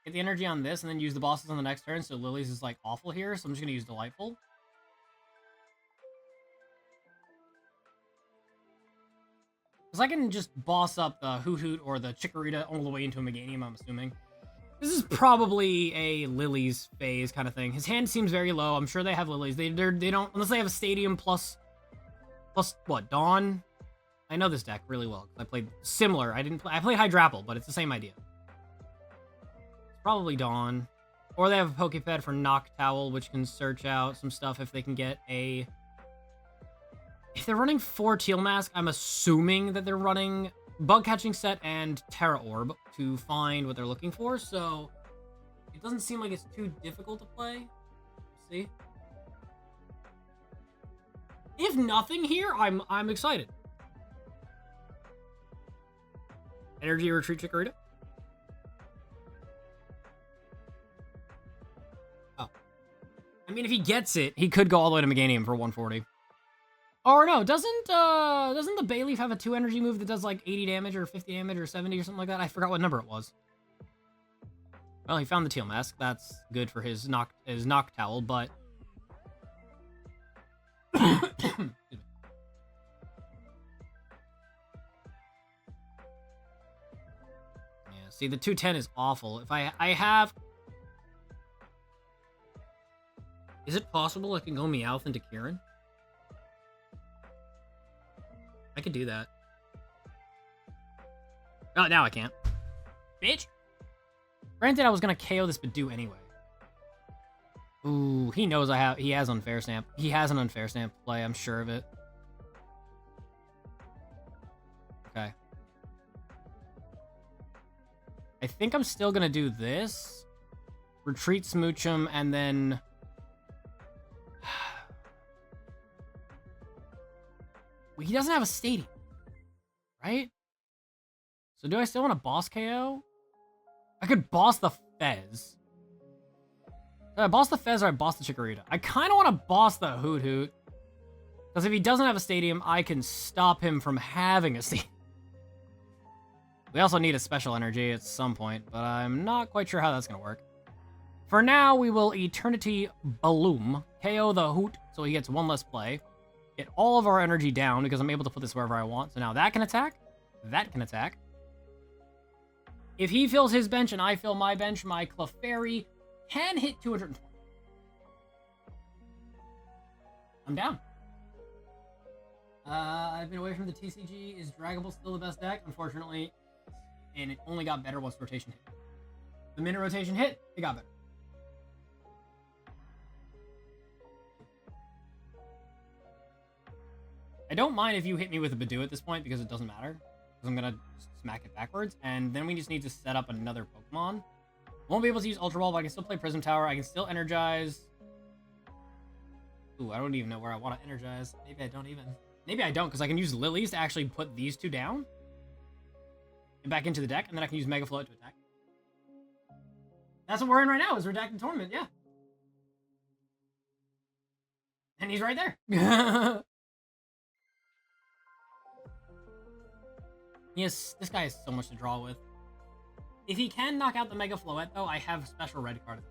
Speaker 1: Get the energy on this and then use the bosses on the next turn, so Lilies is like awful here, so I'm just gonna use Delightful. Because I can just boss up the Hoothoot or the Chikorita all the way into a Meganium, I'm assuming. This is probably a Lilies phase kind of thing. His hand seems very low. I'm sure they have Lilies. They don't, unless they have a Stadium plus what, Dawn? I know this deck really well, because I played similar. I played Hydrapple, but it's the same idea. Probably Dawn. Or they have a Pokefed for Noctowl, which can search out some stuff if they can get a... If they're running 4 Teal Mask, I'm assuming that they're running Bug Catching Set and Terra Orb to find what they're looking for, so it doesn't seem like it's too difficult to play. See? If nothing here, I'm excited. Energy Retreat Chikorita. I mean, if he gets it, he could go all the way to Meganium for 140. Or no, doesn't the Bayleaf have a 2 energy move that does like 80 damage or 50 damage or 70 or something like that? I forgot what number it was. Well, he found the Teal Mask. That's good for his Noctowl, but... Yeah, see, the 210 is awful. If I have... Is it possible I can go Meowth into Kieran? I could do that. Oh, now I can't. Bitch! Granted, I was gonna KO this Badoo anyway. Ooh, he knows he has Unfair Stamp. He has an Unfair Stamp play, I'm sure of it. Okay. I think I'm still gonna do this. Retreat Smoochum, and then... He doesn't have a Stadium, right? So do I still want to boss KO? I could boss the Fez. Do I boss the Fez or I boss the Chikorita? I kind of want to boss the Hoothoot. Because if he doesn't have a Stadium, I can stop him from having a Stadium. We also need a Special Energy at some point, but I'm not quite sure how that's going to work. For now, we will Eternity Bloom, KO the Hoot, so he gets 1 less play. Get all of our energy down because I'm able to put this wherever I want. So now that can attack. That can attack. If he fills his bench and I fill my bench, my Clefairy can hit 220. I'm down. I've been away from the TCG. Is Dragable still the best deck? Unfortunately. And it only got better once rotation hit. The minute rotation hit, it got better. I don't mind if you hit me with a Badoo at this point because it doesn't matter. Because I'm gonna smack it backwards. And then we just need to set up another Pokemon. Won't be able to use Ultra Ball, but I can still play Prism Tower. I can still energize. Ooh, I don't even know where I want to energize. Maybe I don't even. Maybe I don't, because I can use Lilies to actually put these two down. And back into the deck, and then I can use Mega Floette to attack. That's what we're in right now, is Redacted Tournament, yeah. And he's right there. Yes, this guy has so much to draw with. If he can knock out the Mega Floette, though, I have Special Red Card.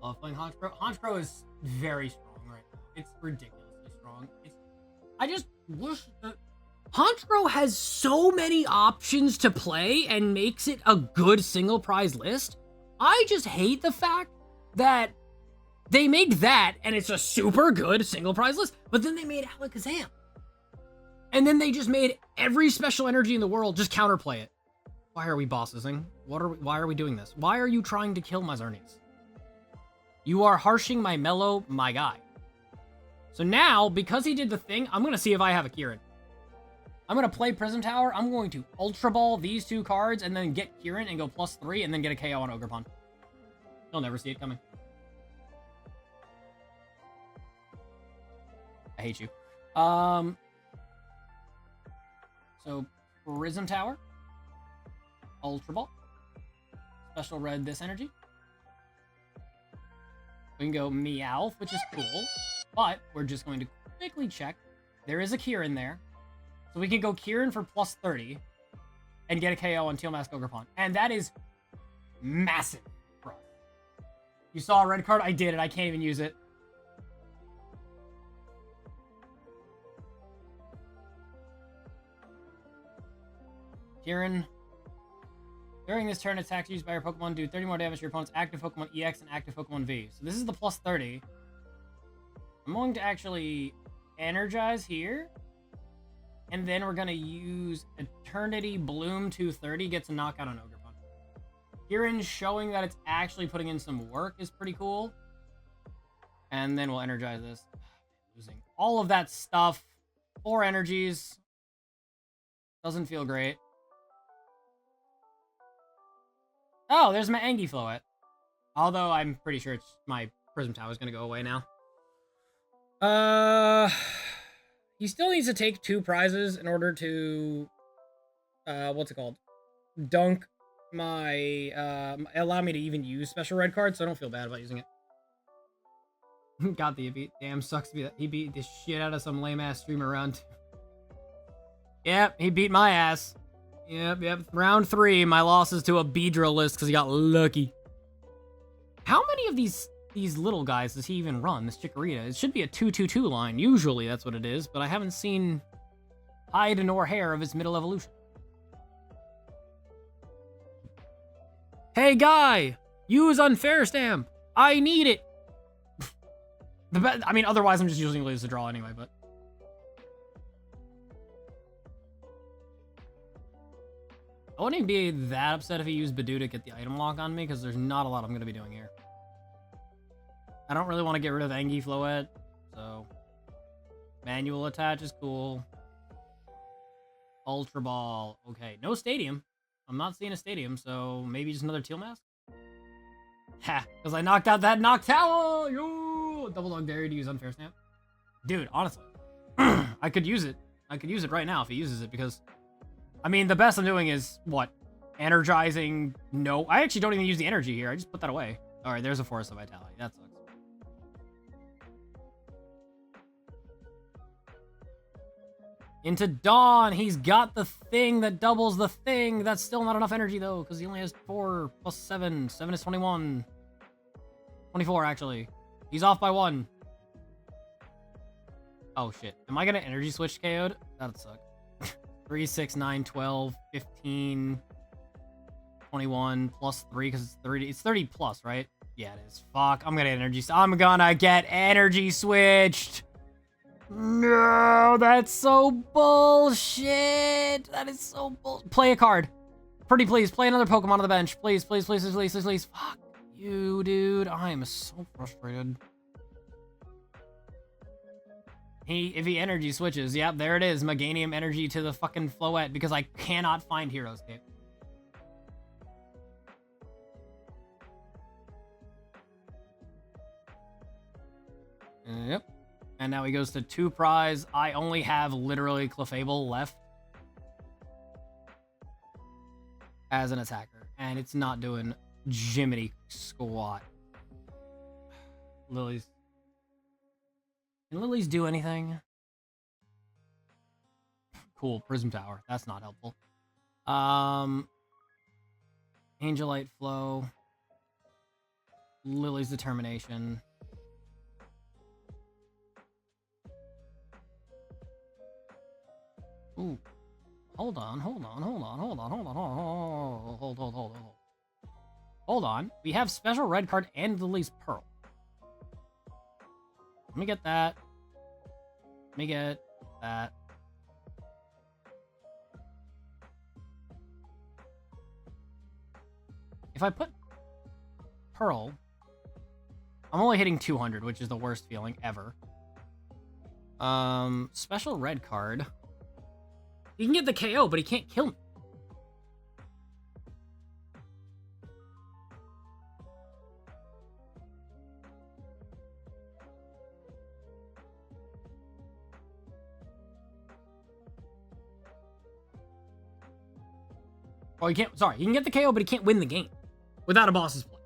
Speaker 1: Love playing Honchkrow. Honchkrow is very strong right now. It's ridiculously strong. I just wish that Honchkrow has so many options to play and makes it a good single prize list. I just hate the fact that they made that and it's a super good single prize list, but then they made Alakazam. And then they just made every special energy in the world just counterplay it. Why are we bossing? Why are we doing this? Why are you trying to kill my Xerneas? You are harshing my Mellow, my guy. So now, because he did the thing, I'm going to see if I have a Kieran. I'm going to play Prism Tower. I'm going to Ultra Ball these two cards and then get Kieran and go +3 and then get a KO on Ogerpon. He'll never see it coming. I hate you. So, Prism Tower. Ultra Ball. Special Red this energy. We can go Meowth, which is cool. But we're just going to quickly check. There is a Kieran there. So we can go Kieran for +30 and get a KO on Teal Mask Ogerpon. And that is massive for us. You saw a red card? I did it. I can't even use it. Kieran. During this turn, attacks used by your Pokemon do 30 more damage to your opponent's active Pokemon EX and active Pokemon V. So this is the +30. I'm going to actually energize here. And then we're going to use Eternity Bloom 230, gets a knockout on Ogerpon. Kieran showing that it's actually putting in some work is pretty cool. And then we'll energize this. Losing all of that stuff. 4 energies. Doesn't feel great. Oh, there's my Angie Floette. Although I'm pretty sure it's my Prism Tower is going to go away now. He still needs to take 2 prizes in order to, what's it called? Dunk my, allow me to even use Special Red Card, so I don't feel bad about using it. Got the beat. Damn, sucks to be that. He beat the shit out of some lame-ass streamer round. Yep, he beat my ass. Yep. Round 3, my loss is to a Beedrill list because he got lucky. How many of these little guys does he even run, this Chikorita? It should be a 2-2-2 line. Usually that's what it is, but I haven't seen hide nor hair of his middle evolution. Hey, guy! Use Unfair Stamp! I need it! I mean, otherwise I'm just using Lose to draw anyway, but... I wouldn't even be that upset if he used Badoo to get the item lock on me, because there's not a lot I'm going to be doing here. I don't really want to get rid of Angie Floette, so... Manual attach is cool. Ultra Ball. Okay, no Stadium. I'm not seeing a Stadium, so maybe just another Teal Mask? Ha! Because I knocked out that Noctowl! Yo! Double Dog Dairy to use Unfair Snap. Dude, honestly. I could use it. I could use it right now if he uses it, because... I mean, the best I'm doing is, what? Energizing? No. I actually don't even use the energy here. I just put that away. Alright, there's a Forest of Vitality. That sucks. Into Dawn. He's got the thing that doubles the thing. That's still not enough energy, though, because he only has 4 plus 7. 7 is 21. 24, actually. He's off by 1. Oh, shit. Am I going to energy switch KO'd? That'd suck. 3, 6, 9, 12, 15, 21, plus 3, because it's 30. It's 30 plus, right? Yeah, it is. Fuck. I'm gonna get energy switched. No, that's so bullshit. That is so bullshit. Play a card. Pretty please. Play another Pokemon on the bench. Please. Fuck you, dude. I am so frustrated. If he energy switches, yep, there it is. Meganium energy to the fucking Floette because I cannot find Hero's Cape. Yep. And now he goes to 2 prize. I only have literally Clefairy left as an attacker, and it's not doing Jiminy squat. Lillie's. Can Lillies do anything? Cool, Prism Tower. That's not helpful. Angelite Flow. Lillie's Determination. Ooh. Hold on. Hold on. We have Special Red Card and Lillie's Pearl. Let me get that. Let me get that. If I put Pearl, I'm only hitting 200, which is the worst feeling ever. Special Red Card. He can get the KO, but he can't kill me. Oh, he can't. Sorry, he can get the KO, but he can't win the game without a boss's play.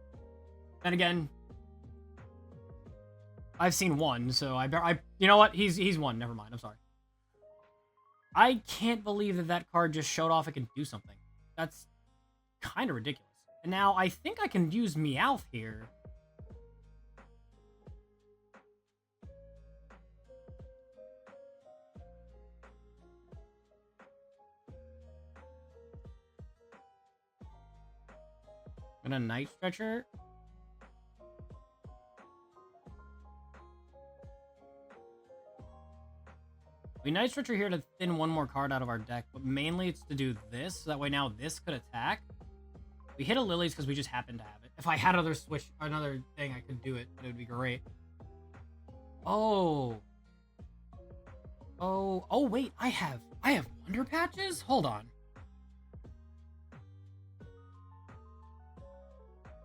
Speaker 1: And again, I've seen one, so you know what? He's won. Never mind. I'm sorry. I can't believe that card just showed off it can do something. That's kind of ridiculous. And now I think I can use Meowth here. And a Night Stretcher. We Night Stretcher here to thin one more card out of our deck, but mainly it's to do this, so that way now this could attack. We hit a Lillie's because we just happen to have it. If I had another thing, I could do it, but it would be great. Oh, wait, I have Wonder Patches? Hold on.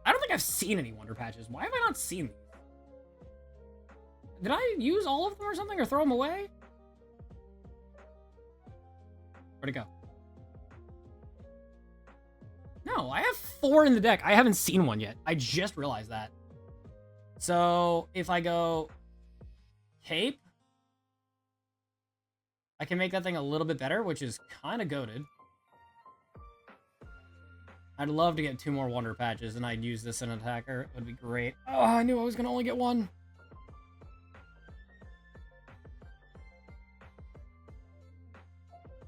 Speaker 1: I don't think I've seen any Wonder Patches. Why have I not seen these? Did I use all of them or something, or throw them away? Where'd it go? No, I have 4 in the deck. I haven't seen one yet. I just realized that. So, if I go Cape, I can make that thing a little bit better, which is kind of goated. I'd love to get 2 more Wonder Patches, and I'd use this in an attacker. It would be great. Oh, I knew I was going to only get 1.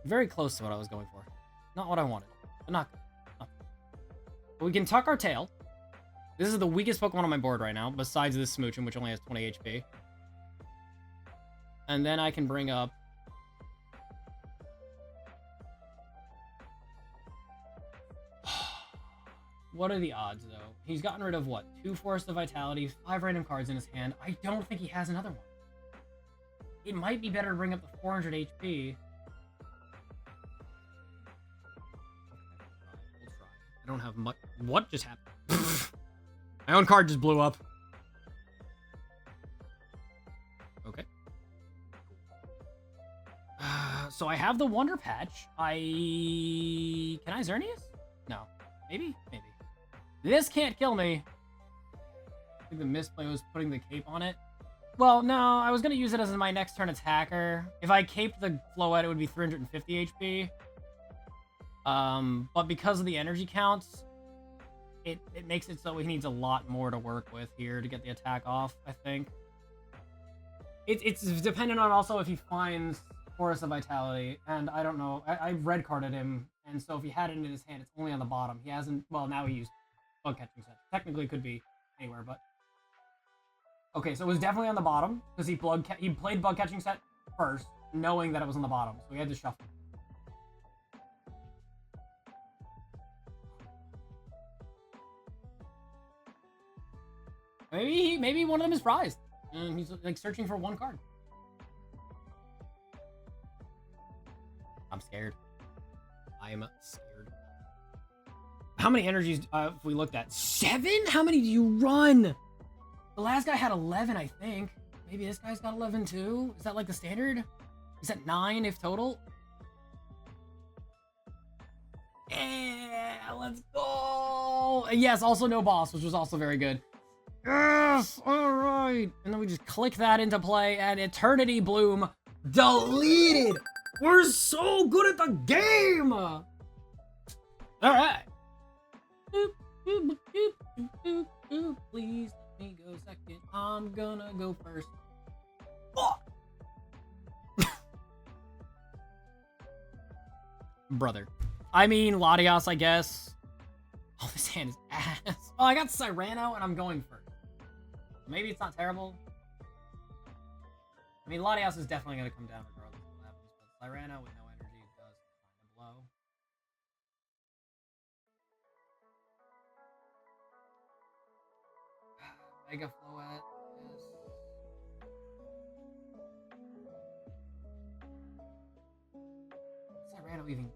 Speaker 1: Very close to what I was going for. Not what I wanted, but not good. But we can tuck our tail. This is the weakest Pokemon on my board right now, besides this Smoochum, which only has 20 HP. And then I can bring up... What are the odds, though? He's gotten rid of, what? 2 Force of Vitality, 5 random cards in his hand. I don't think he has another one. It might be better to bring up the 400 HP. I don't have much. What just happened? My own card just blew up. Okay. So I have the Wonder Patch. Can I Xerneas? No. Maybe? Maybe. This can't kill me. I think the misplay was putting the cape on it. Well, no, I was going to use it as my next turn attacker. If I caped the Floette, it would be 350 HP. But because of the energy counts, it makes it so he needs a lot more to work with here to get the attack off, I think. It's dependent on also if he finds Force of Vitality, and I don't know. I red carded him, and so if he had it in his hand, it's only on the bottom. He hasn't, well, now he used Bug Catching Set. Technically it could be anywhere, but... Okay, so it was definitely on the bottom, because he played Bug Catching Set first, knowing that it was on the bottom, so he had to shuffle. Maybe one of them is prized, and he's like searching for 1 card. I'm scared. I'm scared. How many energies have we looked at? 7? How many do you run? The last guy had 11, I think. Maybe this guy's got 11 too? Is that like the standard? Is that 9 if total? Yeah, let's go. Yes, also no boss, which was also very good. Yes, all right. And then we just click that into play, and Eternity Bloom deleted. We're so good at the game. All right. Please let me go second. I'm gonna go first. Fuck. Brother. I mean, Latias, I guess. Oh, this hand is ass. Oh, I got Cyrano, and I'm going first. Maybe it's not terrible. I mean, Latias is definitely going to come down regardless of what happens, but Cyrano with no energy does kind of blow. Mega Floette is... Cyrano even help?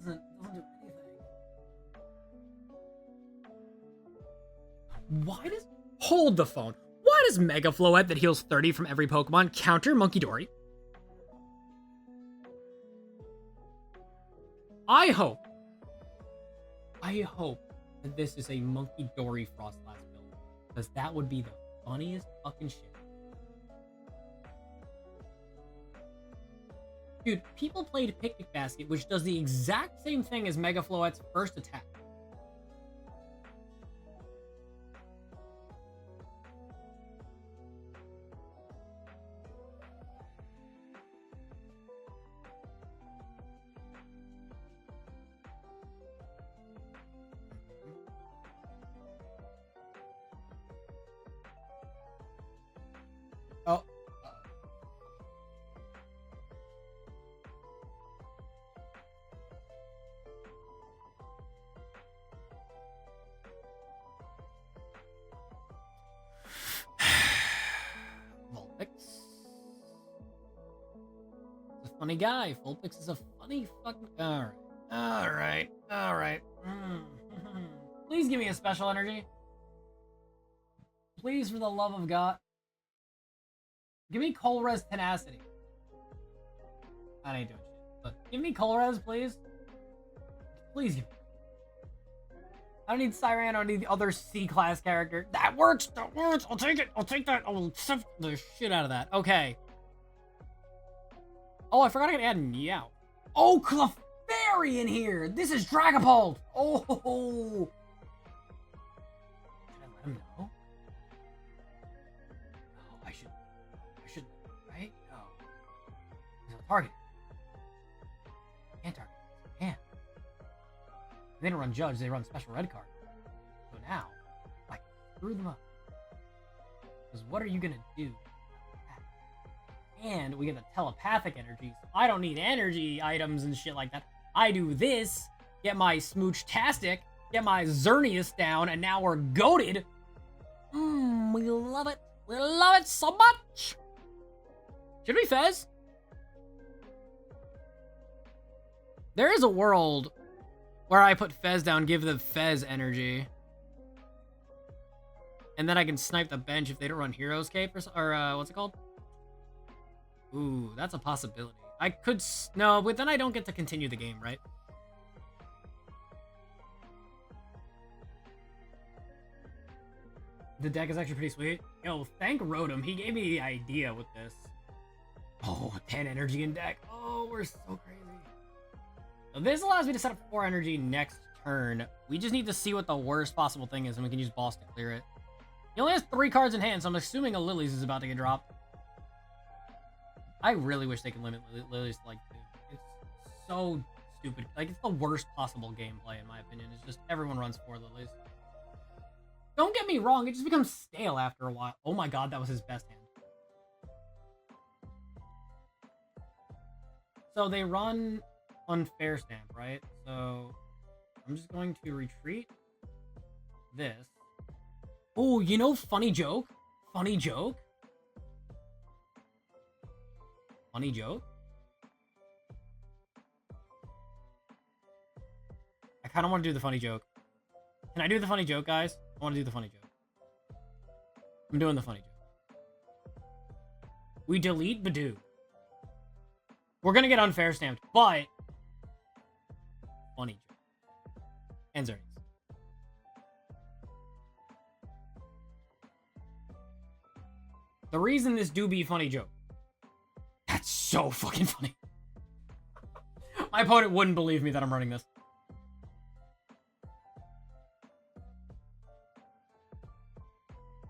Speaker 1: Doesn't do anything. Why does... Hold the phone. Why does Mega Floette that heals 30 from every Pokemon counter Monkey Dory? I hope that this is a Monkey Dory Frostlass build, because that would be the funniest fucking shit. Dude, people played Picnic Basket, which does the exact same thing as Mega Floette's first attack. Oh. Vulpix. He's a funny guy. Vulpix is a funny fucking... Alright. Please give me a special energy. Please, for the love of God. Give me Colress Tenacity. I ain't doing shit. But give me Colress, please. Please give me. I don't need Cyrano, I need the other C-class character. That works! I'll take it! I'll take that! I will accept the shit out of that. Okay. Oh, I forgot I could add Meowth. Oh, Clefairy in here! This is Dragapult! Oh! Should I let him know? Right? No. There's a target. Can't target. Can't. They don't run Judge, they run Special Red Card. So now, I screw them up. Because what are you gonna do? And we get the telepathic energy, so I don't need energy items and shit like that. I do this, get my Smoochtastic, get my Xerneas down, and now we're goated. We love it. We love it so much. Should we Fez? There is a world where I put Fez down, give the Fez energy. And then I can snipe the bench if they don't run Hero's Cape or what's it called? Ooh, that's a possibility. I could... No, but then I don't get to continue the game, right? The deck is actually pretty sweet. Yo, thank Rotom. He gave me the idea with this. Oh, 10 energy in deck. Oh, we're so crazy. So this allows me to set up 4 energy next turn. We just need to see what the worst possible thing is, and we can use boss to clear it. He only has 3 cards in hand, so I'm assuming a Lillie's is about to get dropped. I really wish they could limit Lillie's to like 2. It's so stupid. Like, it's the worst possible gameplay, in my opinion. It's just everyone runs 4 Lillies. Don't get me wrong, it just becomes stale after a while. Oh my god, that was his best hand. So they run Unfair Stamp, right? So I'm just going to retreat this. Oh, you know, funny joke? Funny joke? Funny joke? kind of want to do the funny joke. Can I do the funny joke, guys? I want to do the funny joke. I'm doing the funny joke. We delete Badoo. We're gonna get unfair stamped, but funny joke. And Xerneas. The reason this do be funny joke. That's so fucking funny. My opponent wouldn't believe me that I'm running this.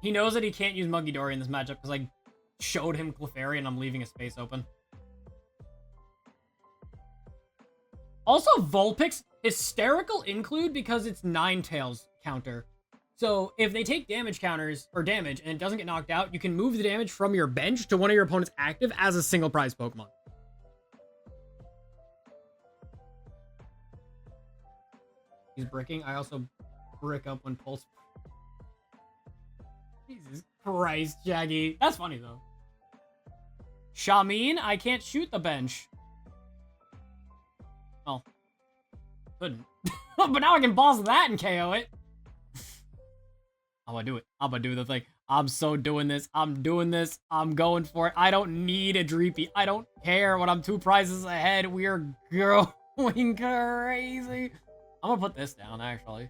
Speaker 1: He knows that he can't use Muggidori in this matchup because I showed him Clefairy and I'm leaving a space open. Also, Vulpix, hysterical include because it's Ninetales counter. So if they take damage counters, or damage, and it doesn't get knocked out, you can move the damage from your bench to one of your opponent's active as a single prize Pokemon. He's bricking. I also brick up when Pulse. Jesus Christ, Shaggy. That's funny, though. Shamin, I can't shoot the bench. Oh. Couldn't. But now I can boss that and KO it. I'm gonna do it. I'm gonna do the thing. I'm so doing this. I'm doing this. I'm going for it. I don't need a Dreepy. I don't care when I'm 2 prizes ahead. We are going crazy. I'm gonna put this down, actually.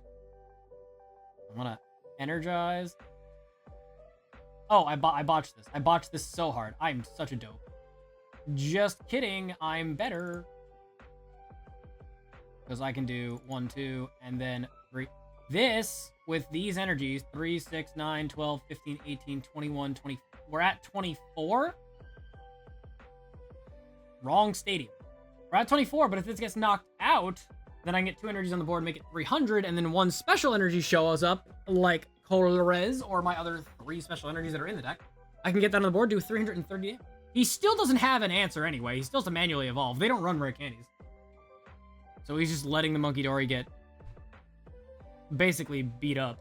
Speaker 1: I'm gonna energize. Oh, I botched this. I botched this so hard. I'm such a dope. Just kidding. I'm better. Because I can do 1, 2, and then 3. This, with these energies, 3, 6, 9, 12, 15, 18, 21, 20. We're at 24? Wrong stadium. We're at 24, but if this gets knocked out, then I can get 2 energies on the board, make it 300, and then 1 special energy shows up, like Colress or my other 3 special energies that are in the deck. I can get that on the board, do 330 damage. He still doesn't have an answer anyway. He still has to manually evolve. They don't run rare candies. So he's just letting the Muggidori get basically beat up.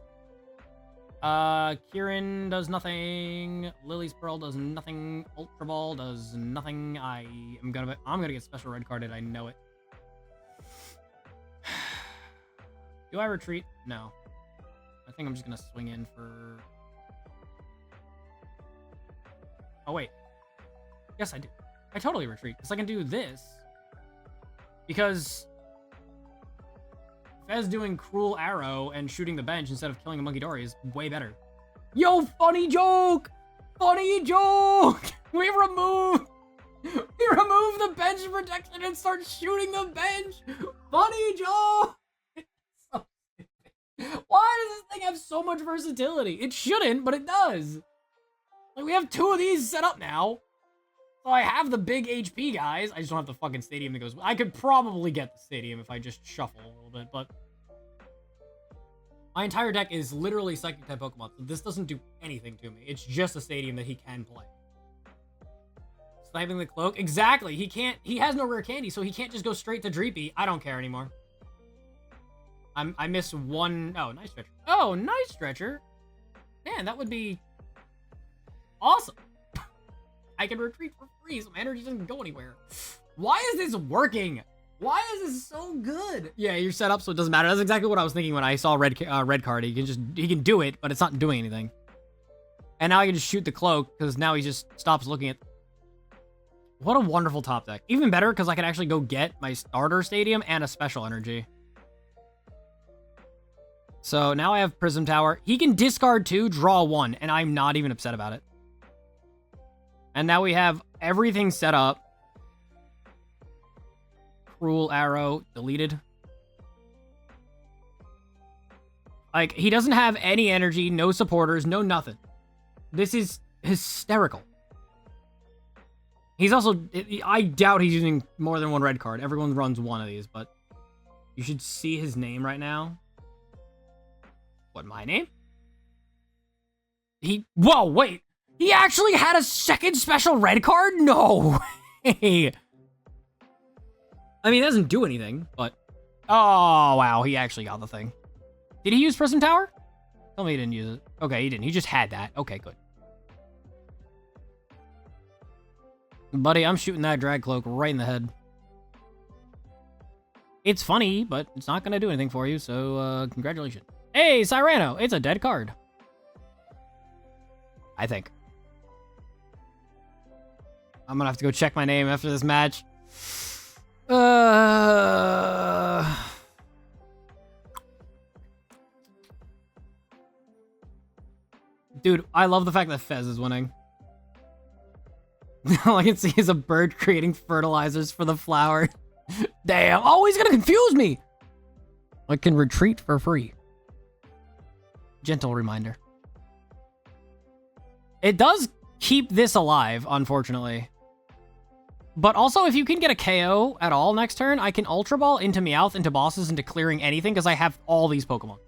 Speaker 1: Kieran does nothing. Lillie's Pearl does nothing. Ultra Ball does nothing. I'm gonna get special red carded. I know it. Do I retreat? No. I think I'm just gonna swing in for... Oh, wait. Yes, I do. I totally retreat, because I can do this. Because Fez doing Cruel Arrow and shooting the bench instead of killing a Muggidori is way better. Yo, funny joke! Funny joke! We remove the bench protection and start shooting the bench! Funny joke! So stupid. Why does this thing have so much versatility? It shouldn't, but it does. Like, we have 2 of these set up now. So I have the big HP guys. I just don't have the fucking stadium that goes... I could probably get the stadium if I just shuffle a little bit, but... My entire deck is literally Psychic-type Pokemon, so this doesn't do anything to me. It's just a stadium that he can play. Sniping the Cloak? Exactly! He can't... He has no rare candy, so he can't just go straight to Dreepy. I don't care anymore. I missed 1... Oh, Night Stretcher. Oh, Night Stretcher? Man, that would be... awesome. I can retreat for free, so my energy doesn't go anywhere. Why is this working? Why is this so good? Yeah, you're set up, so it doesn't matter. That's exactly what I was thinking when I saw red card. He can do it, but it's not doing anything. And now I can just shoot the Cloak, because now he just stops looking at... What a wonderful top deck. Even better, because I can actually go get my starter stadium and a special energy. So now I have Prism Tower. He can discard 2, draw 1, and I'm not even upset about it. And now we have everything set up. Cruel Arrow deleted. Like, he doesn't have any energy, no supporters, no nothing. This is hysterical. He's also... I doubt he's using more than 1 red card. Everyone runs 1 of these, but... You should see his name right now. What, my name? Whoa, wait! He actually had a second special red card? No way! I mean, it doesn't do anything, but... Oh, wow, he actually got the thing. Did he use Prism Tower? Tell me he didn't use it. Okay, he didn't. He just had that. Okay, good. Buddy, I'm shooting that Drag Cloak right in the head.
Speaker 2: It's funny, but it's not gonna do anything for you, so, congratulations. Hey, Cyrano! It's a dead card. I think. I'm gonna have to go check my name after this match. Dude, I love the fact that Fez is winning. All I can see is a bird creating fertilizers for the flower. Damn. Oh, he's gonna confuse me. I can retreat for free. Gentle reminder. It does keep this alive, unfortunately. But also, if you can get a KO at all next turn, I can Ultra Ball into Meowth, into bosses, into clearing anything, because I have all these Pokemon.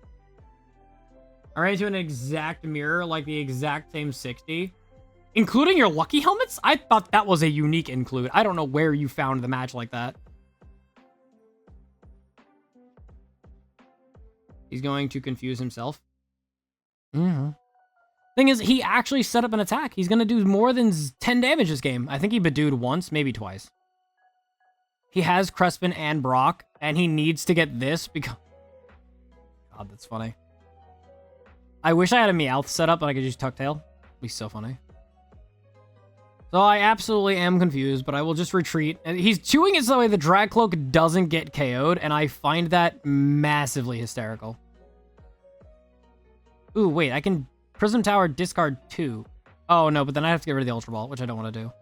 Speaker 2: I ran into an exact mirror, like the exact same 60. Including your lucky helmets? I thought that was a unique include. I don't know where you found the match like that. He's going to confuse himself. Thing is, he actually set up an attack. He's going to do more than 10 damage this game. I think he Badooed once, maybe twice. He has Crespin and Brock, and he needs to get this because... God, that's funny. I wish I had a Meowth set up and I could just Tuck Tail. It'd be so funny. So I absolutely am confused, but I will just retreat. And he's chewing it so that way the Drag Cloak doesn't get KO'd, and I find that massively hysterical. Ooh, wait, I can Prism Tower discard 2. Oh, no, but then I have to get rid of the Ultra Ball, which I don't want to do.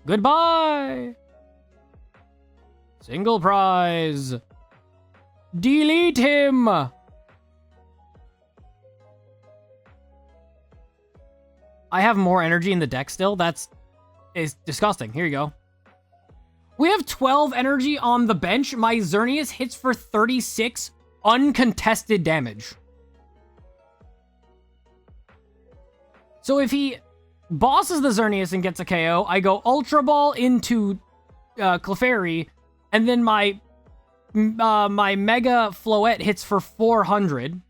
Speaker 2: Goodbye! Single prize! Delete him! I have more energy in the deck still. It's disgusting. Here you go. We have 12 energy on the bench. My Xerneas hits for 36 uncontested damage. So if he bosses the Xerneas and gets a KO, I go Ultra Ball into Clefairy, and then my Mega Floette hits for 400.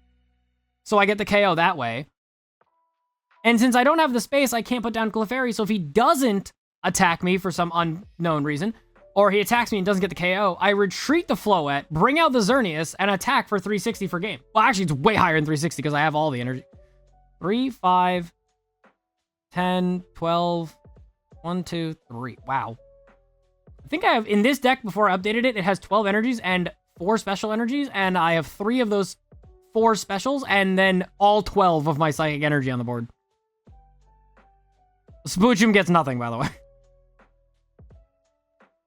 Speaker 2: So I get the KO that way. And since I don't have the space, I can't put down Clefairy, so if he doesn't attack me for some unknown reason, or he attacks me and doesn't get the KO, I retreat the Floette, bring out the Xerneas, and attack for 360 for game. Well, actually, it's way higher than 360 because I have all the energy. 3, 5, 10, 12, 1, 2, 3. Wow. I think I have, in this deck, before I updated it, it has 12 energies and 4 special energies, and I have 3 of those 4 specials, and then all 12 of my psychic energy on the board. Smoochum gets nothing, by the way.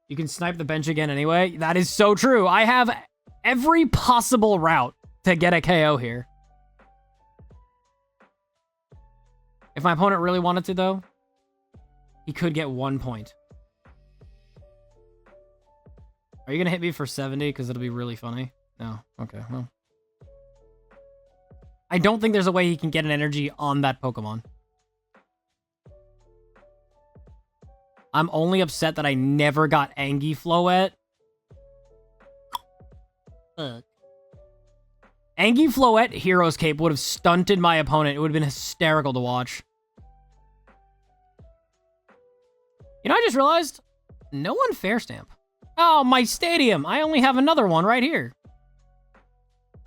Speaker 2: You can snipe the bench again anyway. That is so true. I have every possible route to get a KO here. If my opponent really wanted to, though, he could get 1 point. Are you going to hit me for 70? Because it'll be really funny. No. Okay, well. I don't think there's a way he can get an energy on that Pokemon. I'm only upset that I never got Angie Floette. Fuck. Angie Floette Hero's Cape would have stunted my opponent. It would have been hysterical to watch. You know, I just realized no one fair stamp. Oh, my stadium. I only have another one right here.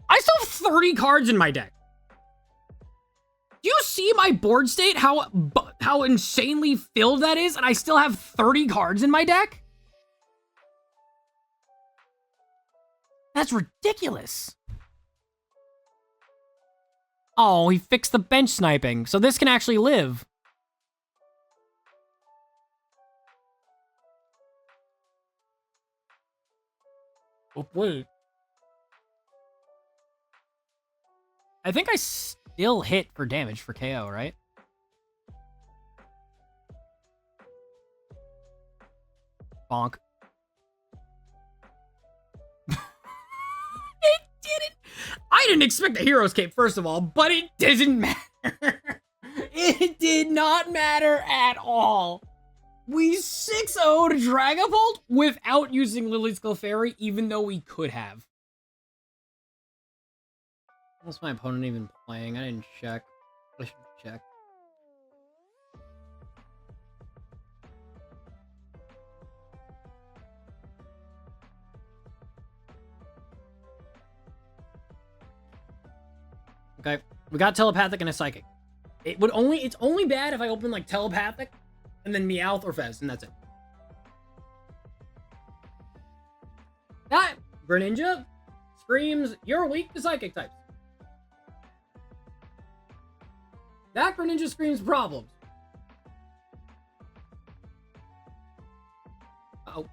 Speaker 2: I still have 30 cards in my deck. Do you see my board state? How insanely filled that is? And I still have 30 cards in my deck? That's ridiculous. Oh, he fixed the bench sniping. So this can actually live. Oh, wait. I think I still hit for damage for KO, right? Bonk. It didn't. I didn't expect the Hero's Cape, first of all, but it doesn't matter. It did not matter at all. We 6-0'd Dragapult without using Lillie's Clefairy, even though we could have. What's my opponent even playing? I didn't check. I should check. Okay, we got telepathic and a psychic. It's only bad if I open like telepathic and then Meowth or Fez, and that's it. That Greninja screams, you're weak to psychic types. That Greninja screams problems. Uh-oh.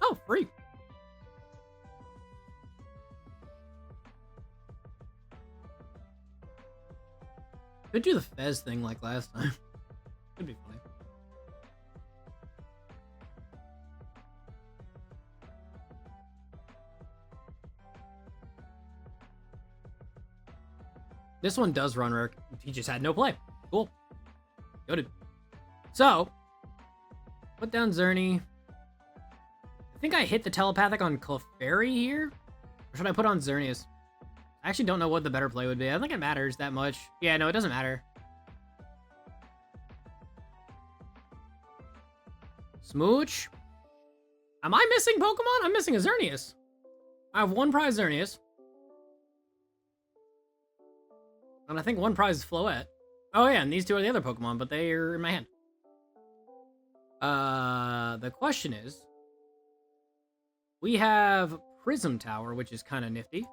Speaker 2: Oh, free. Could do the Fez thing like last time. Could be funny. This one does run rare. He just had no play. Cool. Goated. So, put down Xerneas. I think I hit the telepathic on Clefairy here. Or should I put on Xerneas? I actually don't know what the better play would be. I don't think it matters that much. Yeah, no, it doesn't matter. Smooch. Am I missing Pokemon? I'm missing a Xerneas. I have one prize Xerneas. And I think one prize is Floette. Oh yeah, and these two are the other Pokemon, but they are in my hand. The question is, we have Prism Tower, which is kind of nifty.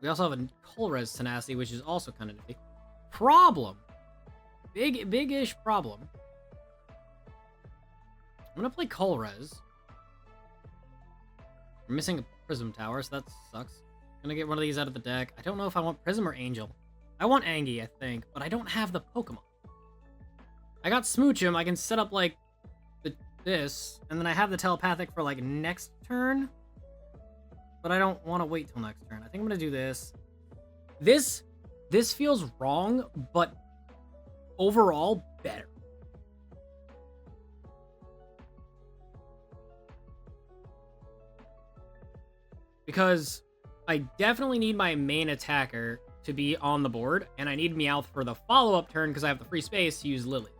Speaker 2: We also have a Colress Tenacity, which is also kind of nifty. Problem. Big-ish problem. I'm gonna play Colress. We're missing a Prism Tower, so that sucks. I'm gonna get one of these out of the deck. I don't know if I want Prism or Angel. I want Angie, I think, but I don't have the Pokemon. I got Smoochum. I can set up, like, this, and then I have the telepathic for, like, next turn. But I don't want to wait till next turn. I think I'm gonna do this. This feels wrong, but overall, better. Because I definitely need my main attacker to be on the board, and I need Meowth for the follow-up turn because I have the free space to use Lillies.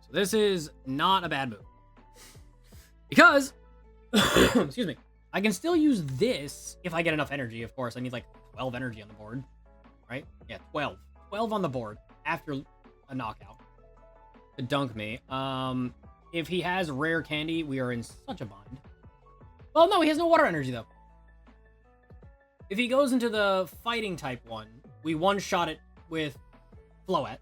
Speaker 2: So this is not a bad move. Because, excuse me, I can still use this if I get enough energy, of course. I need like 12 energy on the board, right? Yeah, 12. 12 on the board after a knockout to dunk me. If he has rare candy, we are in such a bind. Well, no, he has no water energy, though. If he goes into the fighting type one, we one-shot it with Floette.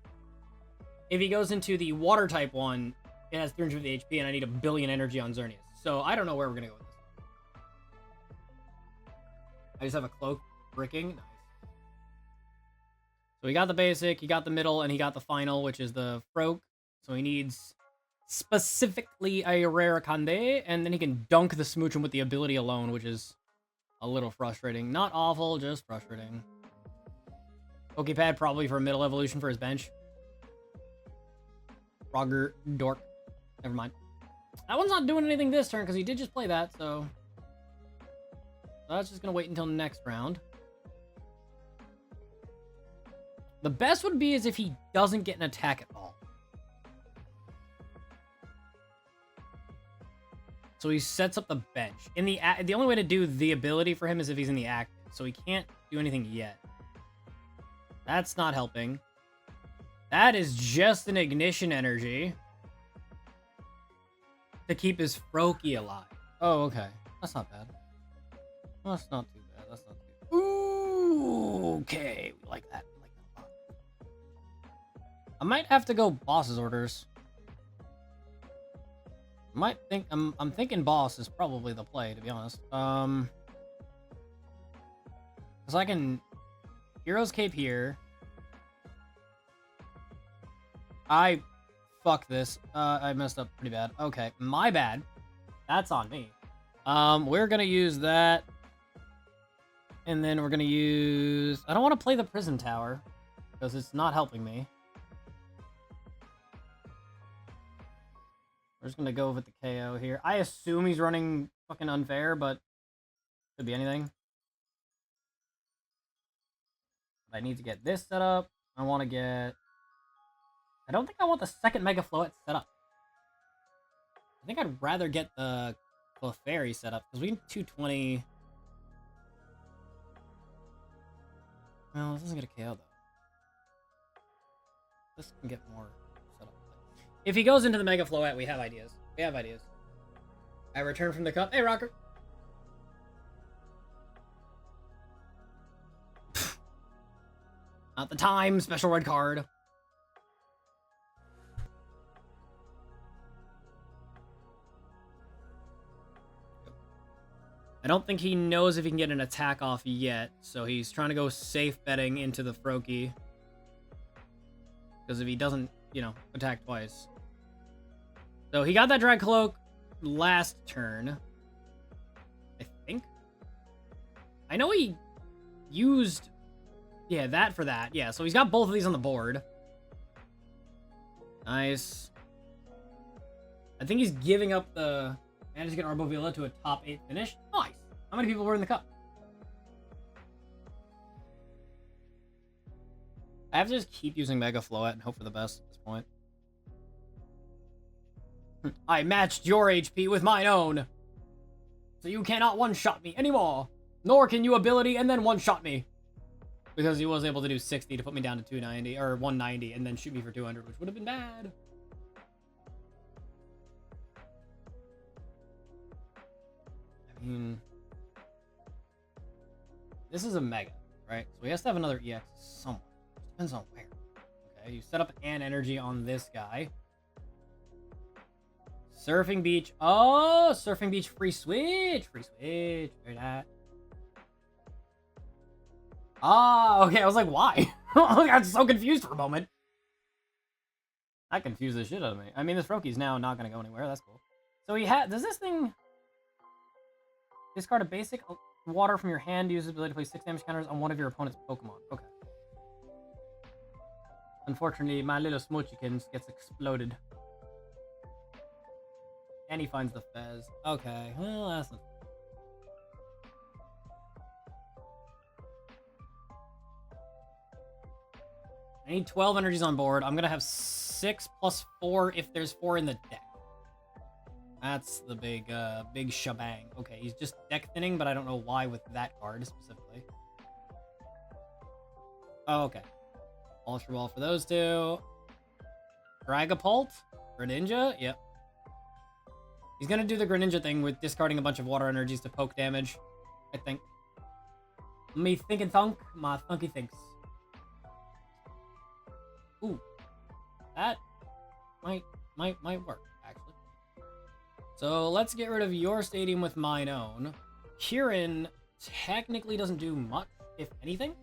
Speaker 2: If he goes into the water type one, it has 350 HP, and I need 1 billion energy on Xerneas. So I don't know where we're going to go with this. I just have a cloak bricking. Nice. So he got the basic, he got the middle, and he got the final, which is the Froak. So he needs specifically a rare Conde, and then he can dunk the Smoochum with the ability alone, which is a little frustrating. Not awful, just frustrating. Pokepad probably for a middle evolution for his bench. Frogger Dork. Never mind. That one's not doing anything this turn because he did just play that, so that's just gonna wait until next round. The best would be is if he doesn't get an attack at all. So he sets up the bench. In the only way to do the ability for him is if he's in the active, so he can't do anything yet. That's not helping. That is just an ignition energy to keep his Froakie alive. Oh, okay. That's not bad. That's not too bad. That's not too bad. Ooh, okay. We like that. We like that a lot. I might have to go boss's orders. I'm thinking boss is probably the play, to be honest. Because I can Hero's Cape here. Fuck this. I messed up pretty bad. Okay, my bad. That's on me. We're gonna use that. And then we're gonna use... I don't want to play the Prism Tower, because it's not helping me. We're just gonna go with the KO here. I assume he's running fucking unfair, but could be anything. I need to get this set up. I want to get... I don't think I want the second Mega Floette set up. I think I'd rather get the Clefairy set up, because we can 220... Well, this doesn't get a KO, though. This can get more set up. If he goes into the Mega Floette, we have ideas. We have ideas. I return from the cup. Hey, Rocker! Not the time. Special red card. I don't think he knows if he can get an attack off yet, so he's trying to go safe betting into the Froakie. Because if he doesn't, you know, attack twice. So he got that Drag Cloak last turn. I think. I know he used... Yeah, that for that. Yeah, so he's got both of these on the board. Nice. I think he's giving up the... Managed to get Arbovilla to a top 8 finish. Nice. How many people were in the cup? I have to just keep using Mega Floette and hope for the best at this point. I matched your HP with mine own. So you cannot one-shot me anymore. Nor can you ability and then one-shot me. Because he was able to do 60 to put me down to 290, or 190, and then shoot me for 200, which would have been bad. I mean, this is a Mega, right? So he has to have another EX somewhere. Depends on where. Okay, you set up an energy on this guy. Surfing Beach. Oh, Surfing Beach free switch. Free switch. Very that. Ah, okay. I was like, why? I got so confused for a moment. That confused the shit out of me. I mean, this Froakie's now not going to go anywhere. That's cool. So he does this thing... Discard a basic water from your hand to use the ability to place 6 damage counters on one of your opponent's Pokemon. Okay. Unfortunately, my little Smoochikins gets exploded. And he finds the Fez. Okay, well, that's not... I need 12 energies on board. I'm gonna have 6 plus 4 if there's 4 in the deck. That's the big shebang. Okay, he's just deck thinning, but I don't know why with that card specifically. Oh, okay. Ultra Ball for those two. Dragapult? Greninja? Yep. He's gonna do the Greninja thing with discarding a bunch of water energies to poke damage, I think. Me thinking thunk, my thunky thinks. Ooh. That might work, actually. So let's get rid of your stadium with mine own. Kieran technically doesn't do much, if anything.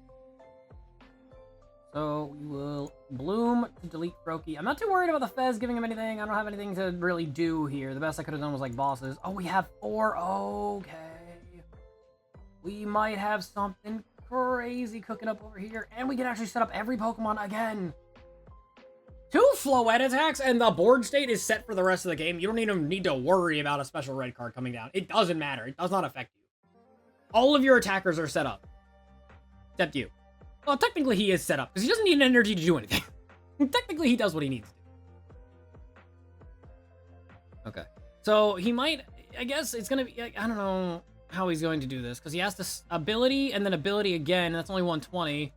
Speaker 2: So we will Bloom to delete Froakie. I'm not too worried about the Fez giving him anything. I don't have anything to really do here. The best I could have done was like bosses. Oh, we have 4. Okay. We might have something crazy cooking up over here. And we can actually set up every Pokemon again. 2 Floette attacks and the board state is set for the rest of the game. You don't even need to worry about a special red card coming down. It doesn't matter. It does not affect you. All of your attackers are set up. Except you. Well, technically he is set up, because he doesn't need an energy to do anything. Technically he does what he needs to do. Okay. So he might, I guess it's going to be, I don't know how he's going to do this, because he has this ability and then ability again, and that's only 120.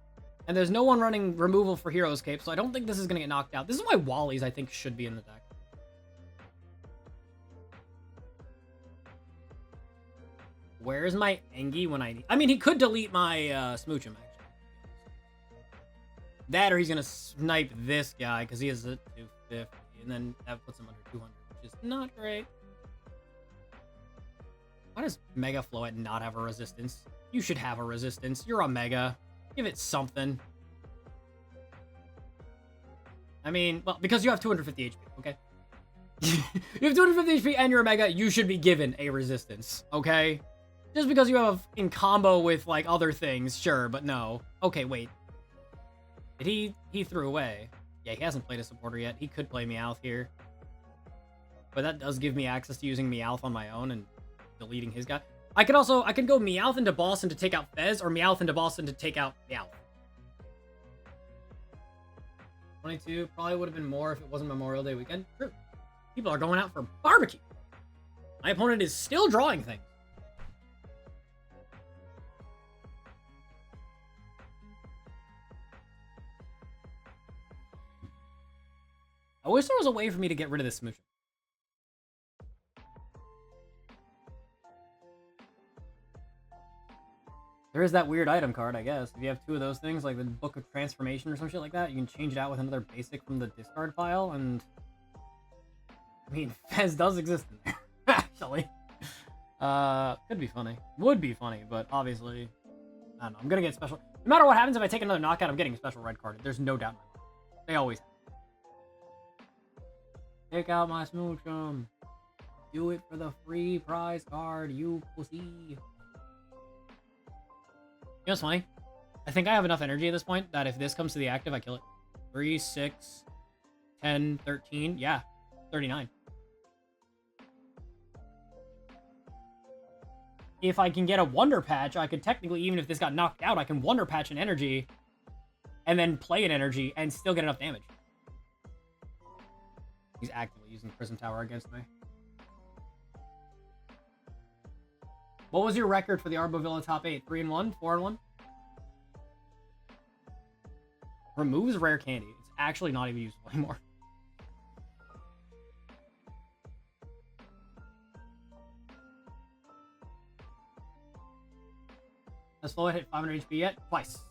Speaker 2: And there's no one running removal for Hero's Cape, so I don't think this is going to get knocked out. This is why Wally's, I think, should be in the deck. Where's my Engie when I need... I mean, he could delete my Smoochum, actually. That or he's going to snipe this guy, because he is at 250, and then that puts him under 200, which is not great. Why does Mega Floette not have a resistance? You should have a resistance. You're a Mega. Give it something. I mean, well, because you have 250 HP, okay? You have 250 HP and you're a Mega, you should be given a resistance, okay? Just because you have in combo with, like, other things, sure, but no. Okay, wait. Did he threw away? Yeah, he hasn't played a supporter yet. He could play Meowth here. But that does give me access to using Meowth on my own and deleting his guy. I could go Meowth into Boston to take out Fez, or Meowth into Boston to take out Meowth.
Speaker 1: 22 probably would have been more if it wasn't Memorial Day weekend. True. People are going out for barbecue. My opponent is still drawing things. I wish there was a way for me to get rid of this Smoochum. There is that weird item card, I guess. If you have two of those things, like the Book of Transformation or some shit like that, you can change it out with another basic from the discard pile, and... I mean, Fez does exist in there, actually. Could be funny. Would be funny, but obviously... I don't know, I'm gonna get special... No matter what happens, if I take another knockout, I'm getting a special red card. There's no doubt in my mind. They always have. Take out my Smoochum. Do it for the free prize card, you pussy. You know what's funny? I think I have enough energy at this point that if this comes to the active, I kill it. 3, 6, 10, 13. Yeah, 39. If I can get a Wonder Patch, I could technically, even if this got knocked out, I can Wonder Patch an energy and then play an energy and still get enough damage. He's actively using Prism Tower against me. What was your record for the Arbovilla top 8? 3-1? 4-1? Removes rare candy. It's actually not even useful anymore. Has Floette hit 500 HP yet? Twice.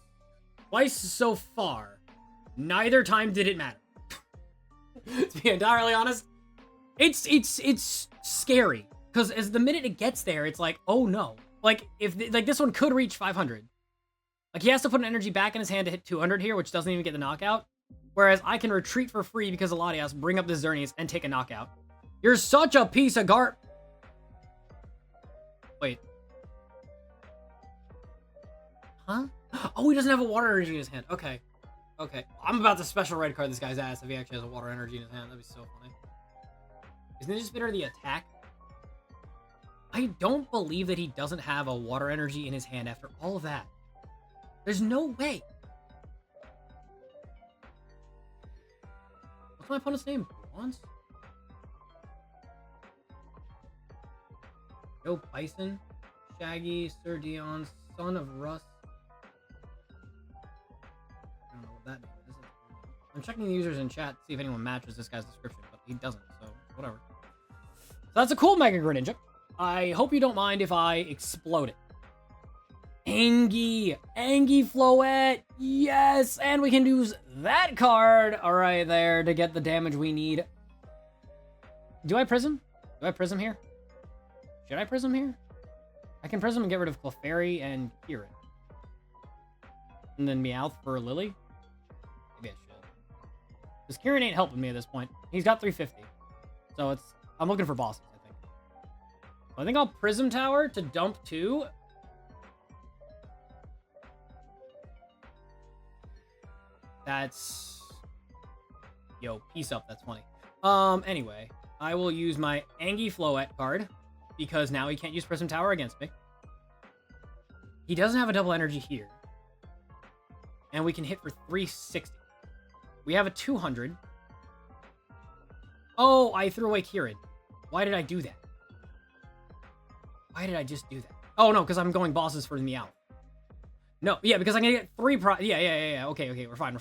Speaker 1: Twice so far. Neither time did it matter. To be entirely honest, it's scary. Because as the minute it gets there, it's like, oh no. Like, if like this one could reach 500. Like, he has to put an energy back in his hand to hit 200 here, which doesn't even get the knockout. Whereas I can retreat for free because of Latias, bring up the Xerneas, and take a knockout. You're such a piece of gart. Wait. Huh? Oh, he doesn't have a water energy in his hand. Okay. Okay. I'm about to special red card this guy's ass if he actually has a water energy in his hand. That'd be so funny. Is Ninja Spitter the attack? I don't believe that he doesn't have a water energy in his hand after all of that. There's no way. What's my opponent's name? Once? Joe Bison, Shaggy, Sir Dion, Son of Russ. I don't know what that means. I'm checking the users in chat to see if anyone matches this guy's description, but he doesn't, so whatever. So that's a cool Mega Greninja. I hope you don't mind if I explode it. Mega Floette, yes, and we can use that card right there to get the damage we need. Do I Prism? Do I Prism here? Should I Prism here? I can Prism and get rid of Clefairy and Kieran. And then Meowth for Lillie? Maybe I should. Because Kieran ain't helping me at this point. He's got 350. So I'm looking for bosses, I think. I think I'll Prism Tower to dump 2. That's... Yo, peace up, that's funny. Anyway, I will use my Mega Floette card, because now he can't use Prism Tower against me. He doesn't have a double energy here. And we can hit for 360. We have a 200. Oh, I threw away Kieran. Why did I do that? Why did I just do that? Oh, no, because I'm going bosses for Meowth. No, yeah, because I'm gonna get 3 prize. Yeah. Okay, we're fine.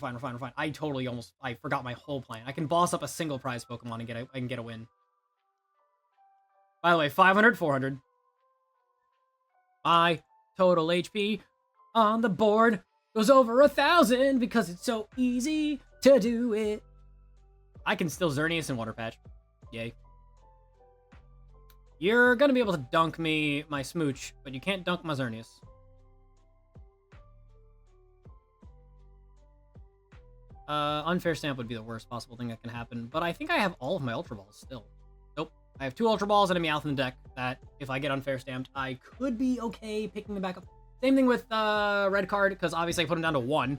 Speaker 1: I totally I forgot my whole plan. I can boss up a single prize Pokemon and I can get a win. By the way, 500, 400. My total HP on the board goes over 1,000 because it's so easy to do it. I can still Xerneas and Water Patch. Yay. You're gonna be able to dunk me my Smooch, but you can't dunk my Xerneas. Unfair Stamp would be the worst possible thing that can happen, but I think I have all of my Ultra Balls still. Nope. I have 2 Ultra Balls and a Meowth in the deck that, if I get Unfair Stamped, I could be okay picking them back up. Same thing with Red Card, because obviously I put them down to 1.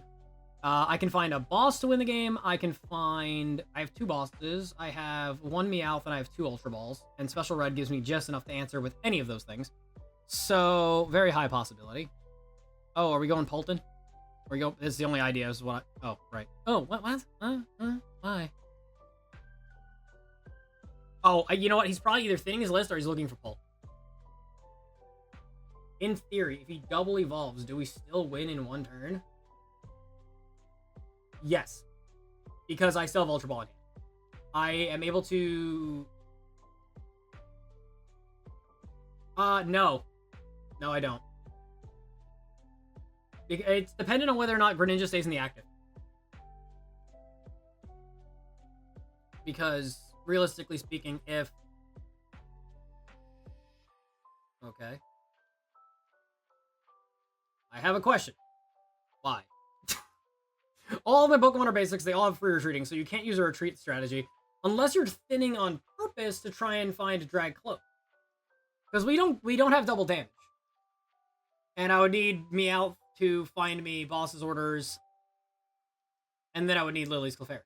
Speaker 1: I can find a boss to win the game. I have 2 bosses. I have 1 Meowth and I have 2 Ultra Balls, and Special Red gives me just enough to answer with any of those things. So, very high possibility. Oh, are we going Polton?
Speaker 2: we go. This is the only idea. Is what? Oh, right. Oh, what? Why? Oh, you know what? He's probably either thinning his list or he's looking for pull. In theory, if he double evolves, do we still win in one turn? Yes. Because I still have Ultra Ball in hand. I am able to... no. No, I don't. It's dependent on whether or not Greninja stays in the active. Because, realistically speaking, if... Okay. I have a question. Why? All of my Pokemon are basics. They all have free retreating, so you can't use a retreat strategy unless you're thinning on purpose to try and find a drag cloak. Because we don't have double damage. And I would need Meowth to find me boss's orders. And then I would need Lillie's Clefairy.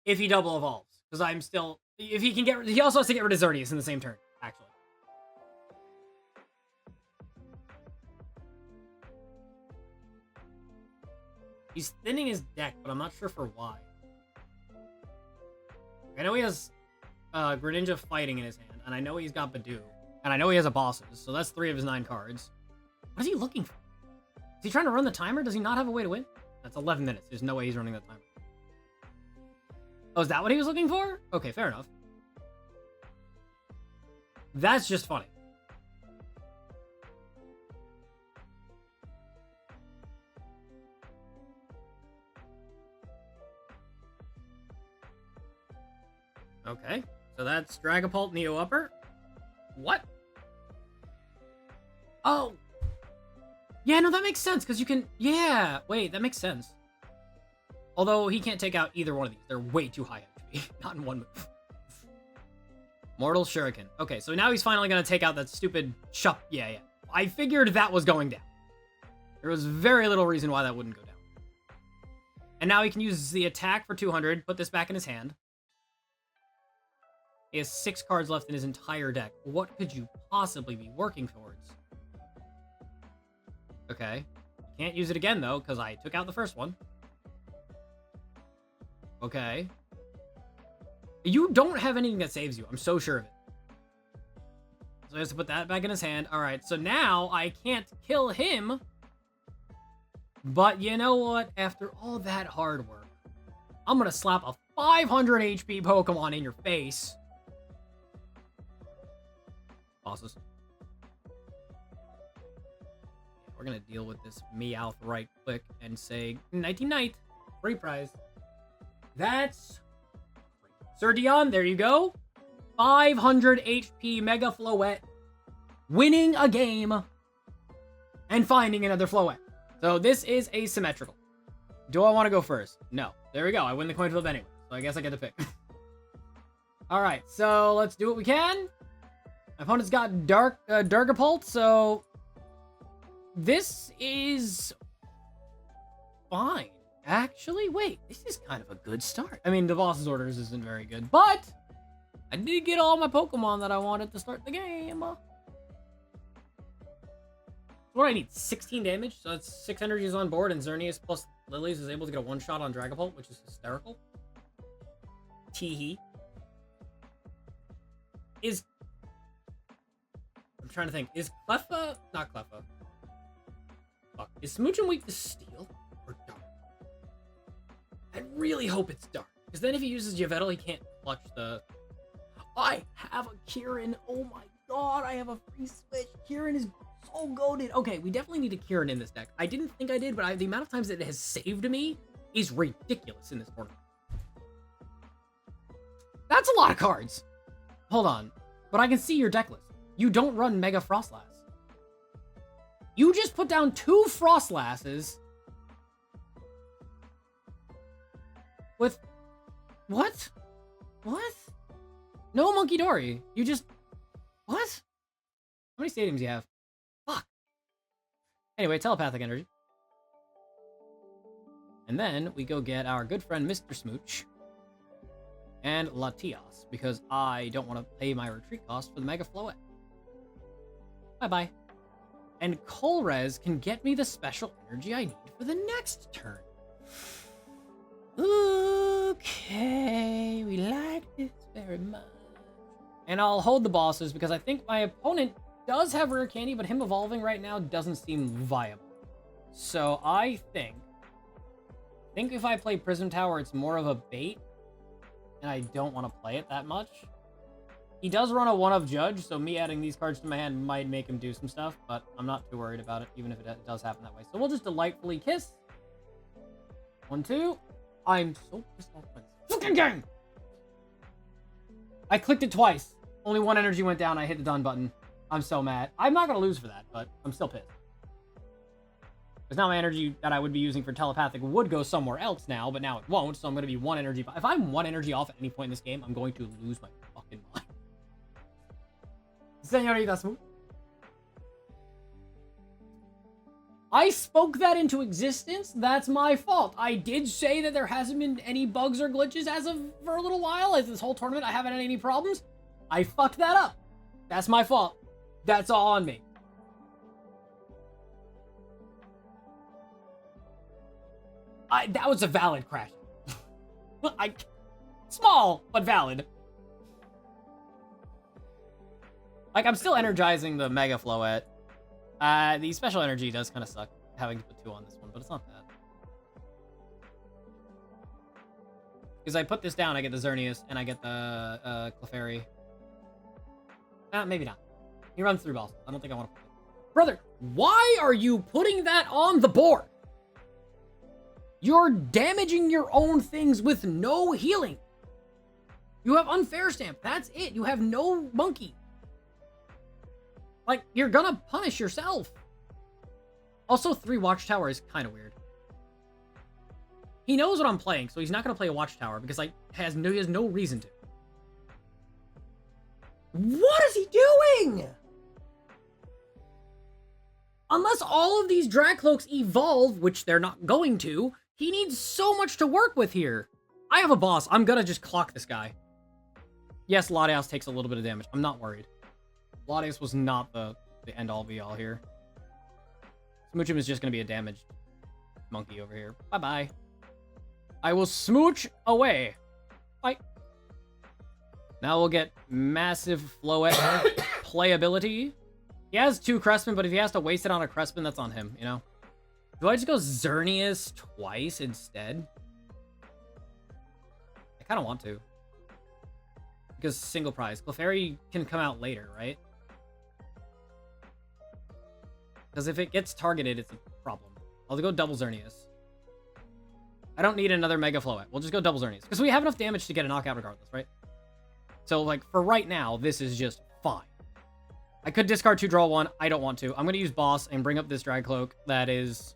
Speaker 2: If he double evolves. Because I'm still... If he can get... He also has to get rid of Xerneas in the same turn, actually. He's thinning his deck, but I'm not sure for why. I know he has Greninja fighting in his hand, and I know he's got Badoo, and I know he has a bosses, so that's 3 of his 9 cards. What is he looking for? Is he trying to run the timer? Does he not have a way to win? That's 11 minutes. There's no way he's running the timer. Oh, is that what he was looking for? Okay, fair enough. That's just funny. Okay, so that's Dragapult Neo Upper. What? Oh! Yeah, no, that makes sense, because you can... Yeah, wait, that makes sense. Although, he can't take out either one of these. They're way too high HP. Not in one move. Mortal Shuriken. Okay, so now he's finally going to take out that stupid... Yeah. I figured that was going down. There was very little reason why that wouldn't go down. And now he can use the attack for 200, put this back in his hand. He has 6 cards left in his entire deck. What could you possibly be working towards? Okay. Can't use it again, though, because I took out the first one. Okay. You don't have anything that saves you. I'm so sure of it. So he has to put that back in his hand. All right, so now I can't kill him. But you know what? After all that hard work, I'm going to slap a 500 HP Pokemon in your face. Bosses. We're going to deal with this Meowth right quick and say, nighty-night. Free prize. That's... Sir Dion, there you go. 500 HP Mega Floette. Winning a game. And finding another Floette. So this is asymmetrical. Do I want to go first? No. There we go. I win the coin flip anyway. So I guess I get to pick. Alright, so let's do what we can. My opponent's got Dragapult, so... This is... fine. Actually, wait. This is kind of a good start. I mean, the boss's orders isn't very good, but... I did get all my Pokemon that I wanted to start the game. What do I need? 16 damage? So that's 6 energies on board, and Xerneas plus Lillies is able to get a one-shot on Dragapult, which is hysterical. Teehee. I'm trying to think. Is Cleffa... Not Cleffa. Fuck. Is Smoochum weak to Steel or Dark? I really hope it's Dark. Because then if he uses Yveltal, he can't clutch the... I have a Kieran. Oh my god, I have a free switch. Kieran is so goated. Okay, we definitely need a Kieran in this deck. I didn't think I did, but the amount of times that it has saved me is ridiculous in this tournament. That's a lot of cards. Hold on. But I can see your deck list. You don't run Mega Frostlass. You just put down 2 Frostlasses with... What? What? No Monkey Dory. You just... What? How many stadiums do you have? Fuck. Anyway, telepathic energy. And then we go get our good friend Mr. Smooch and Latias, because I don't want to pay my retreat cost for the Mega Floette. Bye-bye. And Colress can get me the special energy I need for the next turn. Okay, we like this very much. And I'll hold the bosses because I think my opponent does have rare candy, but him evolving right now doesn't seem viable. So I think if I play Prism Tower, it's more of a bait, and I don't want to play it that much. He does run a one-of Judge, so me adding these cards to my hand might make him do some stuff, but I'm not too worried about it, even if it does happen that way. So we'll just delightfully kiss. 1, 2. I'm so pissed off by this fucking game! I clicked it twice. Only one energy went down. I hit the done button. I'm so mad. I'm not going to lose for that, but I'm still pissed. Because now my energy that I would be using for telepathic would go somewhere else now, but now it won't, so I'm going to be 1 energy. If I'm 1 energy off at any point in this game, I'm going to lose my fucking mind. Señorita Smooch. I spoke that into existence. That's my fault. I did say that there hasn't been any bugs or glitches for a little while. As this whole tournament, I haven't had any problems. I fucked that up. That's my fault. That's all on me. That was a valid crash. Small, but valid. Like, I'm still energizing the Mega Floette. The special energy does kind of suck, having to put 2 on this one, but it's not bad. Because I put this down, I get the Xerneas, and I get the Clefairy. Maybe not. He runs through balls. I don't think I want to put it. Brother, why are you putting that on the board? You're damaging your own things with no healing. You have unfair stamp. That's it. You have no monkey. Like, you're gonna punish yourself. Also, 3 Watchtower is kind of weird. He knows what I'm playing, so he's not gonna play a Watchtower because he has no reason to. What is he doing? Unless all of these Dragcloaks evolve, which they're not going to, he needs so much to work with here. I have a boss. I'm gonna just clock this guy. Yes, Latias takes a little bit of damage. I'm not worried. Latias was not the end-all be-all here. Smoochum is just going to be a damaged monkey over here. Bye-bye. I will smooch away. Bye. Now we'll get massive Floette playability. He has 2 Crespin, but if he has to waste it on a Crespin, that's on him, you know? Do I just go Xerneas twice instead? I kind of want to. Because single prize. Clefairy can come out later, right? Because if it gets targeted, it's a problem. I'll go double Xerneas. I don't need another Mega Floette. We'll just go double Xerneas. Because we have enough damage to get a knockout regardless, right? So, like, for right now, this is just fine. I could discard 2, draw 1. I don't want to. I'm going to use Boss and bring up this Dragcloak that is...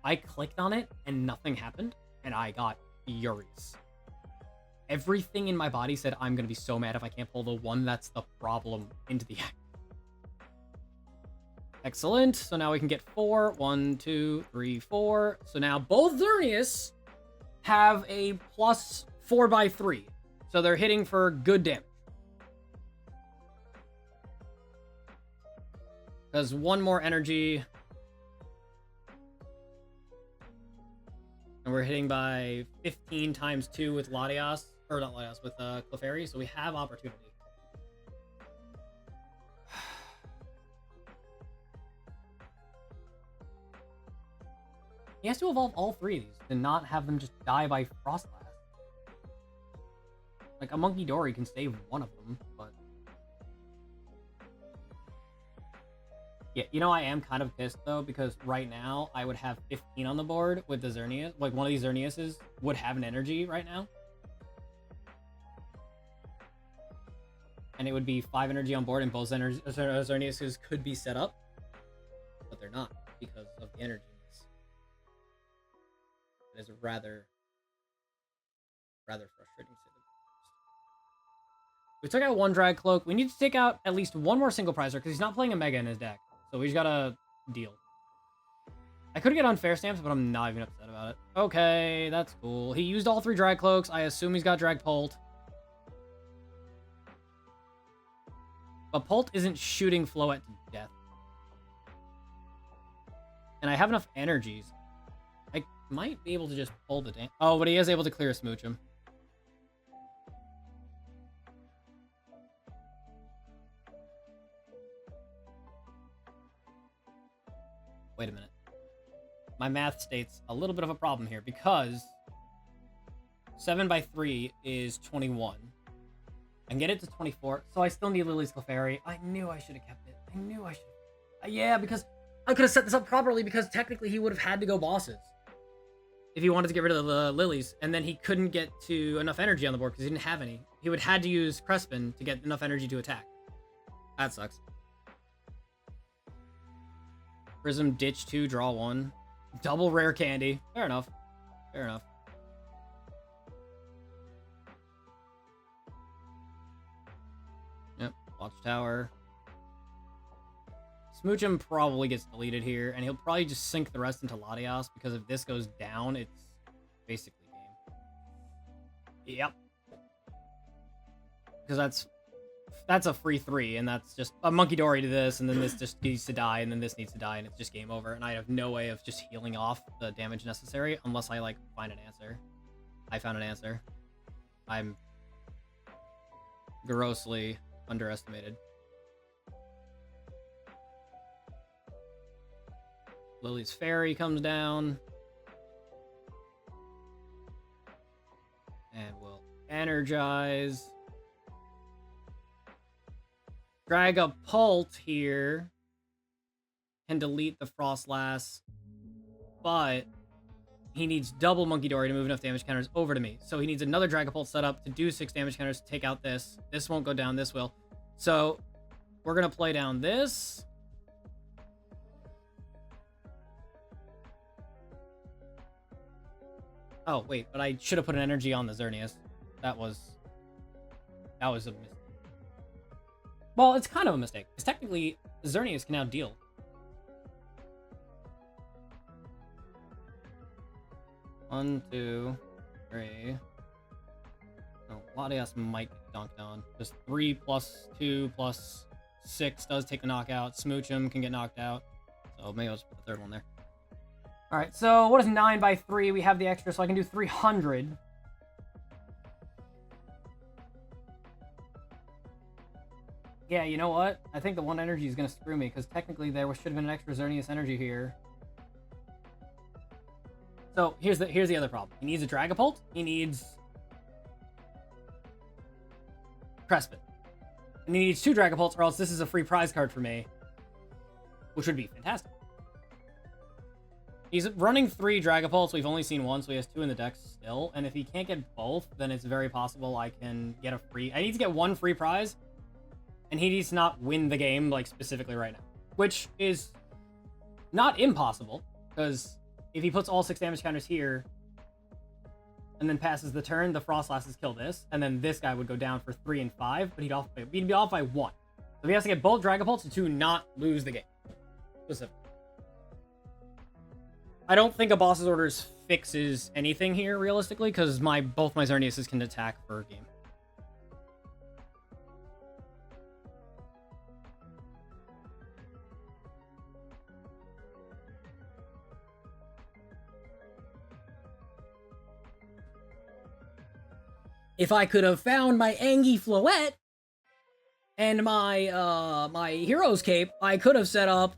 Speaker 2: I clicked on it and nothing happened. And I got furious. Everything in my body said, I'm going to be so mad if I can't pull the one that's the problem into the act. Excellent. So now we can get 4. 1, 2, 3, 4. So now both Xerneas have a plus 4/3. So they're hitting for good damage. Because 1 more energy. And we're hitting by 15 times 2 with Latias. Or not Latias, with Clefairy. So we have opportunity. He has to evolve all 3 of these and not have them just die by Frost Blast. Like, a Monkey Dory can save one of them, but... Yeah, you know, I am kind of pissed, though, because right now, I would have 15 on the board with the Xerneas. Like, one of these Xerneases would have an energy right now. And it would be 5 energy on board, and both Xerneases could be set up. But they're not, because of the energy. It is rather frustrating. We took out 1 Dragcloak. We need to take out at least 1 more single prizer because he's not playing a Mega in his deck. So we just gotta deal. I could get unfair stamps, but I'm not even upset about it. Okay, that's cool. He used all 3 Dragcloaks. I assume he's got Dragpolt. But Polt isn't shooting Floette to death. And I have enough energies. I might be able to just pull the damn... Oh, but he is able to clear a Smoochum. Wait a minute. My math states a little bit of a problem here because 7 by 3 is 21. I can get it to 24, so I still need Lillie's Clefairy. I knew I should have kept it. I knew I should. Yeah, because I could have set this up properly because technically he would have had to go bosses if he wanted to get rid of the Lilies, and then he couldn't get to enough energy on the board because he didn't have any. He would have had to use Crespin to get enough energy to attack. That sucks. Prism, ditch 2, draw 1. Double rare candy. Fair enough. Fair enough. Yep. Watchtower. Smoochum probably gets deleted here, and he'll probably just sink the rest into Latias, because if this goes down, it's basically game. Yep. Because that's a free 3, and that's just a Monkey Dory to this, and then this just needs to die, and then this needs to die, and it's just game over, and I have no way of just healing off the damage necessary unless I, like, find an answer. I found an answer. I'm grossly underestimated. Lillie's Fairy comes down. And we'll energize. Dragapult here can delete the Frostlass, but he needs double Monkey Dory to move enough damage counters over to me. So he needs another Dragapult set up to do 6 damage counters to take out this. This won't go down, this will. So we're going to play down this. Oh, wait, but I should have put an energy on the Xerneas. That was a mistake. Well, it's kind of a mistake, because technically, Xerneas can now deal. One, two, three. Oh, Latias might get dunked on. Just 3 plus 2 plus 6 does take the knockout. Smoochum can get knocked out. So maybe I'll just put the third one there. All right, so what is 9 by 3? We have the extra, so I can do 300. Yeah, you know what? I think the 1 energy is going to screw me, because technically there should have been an extra Xerneas energy here. So here's the other problem. He needs a Dragapult. He needs Crespin. And he needs 2 Dragapults, or else this is a free prize card for me, which would be fantastic. He's running 3 Dragapults. We've only seen 1, so he has 2 in the deck still. And if he can't get both, then it's very possible I can get a free... I need to get 1 free prize, and he needs to not win the game, like, specifically right now. Which is not impossible, because if he puts all 6 damage counters here, and then passes the turn, the Frostlasses kill this, and then this guy would go down for 3 and 5, but he'd be off by 1. So he has to get both Dragapults to not lose the game. Specifically. I don't think a boss's orders fixes anything here, realistically, because both my Xerneases can attack for a game. If I could have found my Mega Floette and my Hero's Cape, I could have set up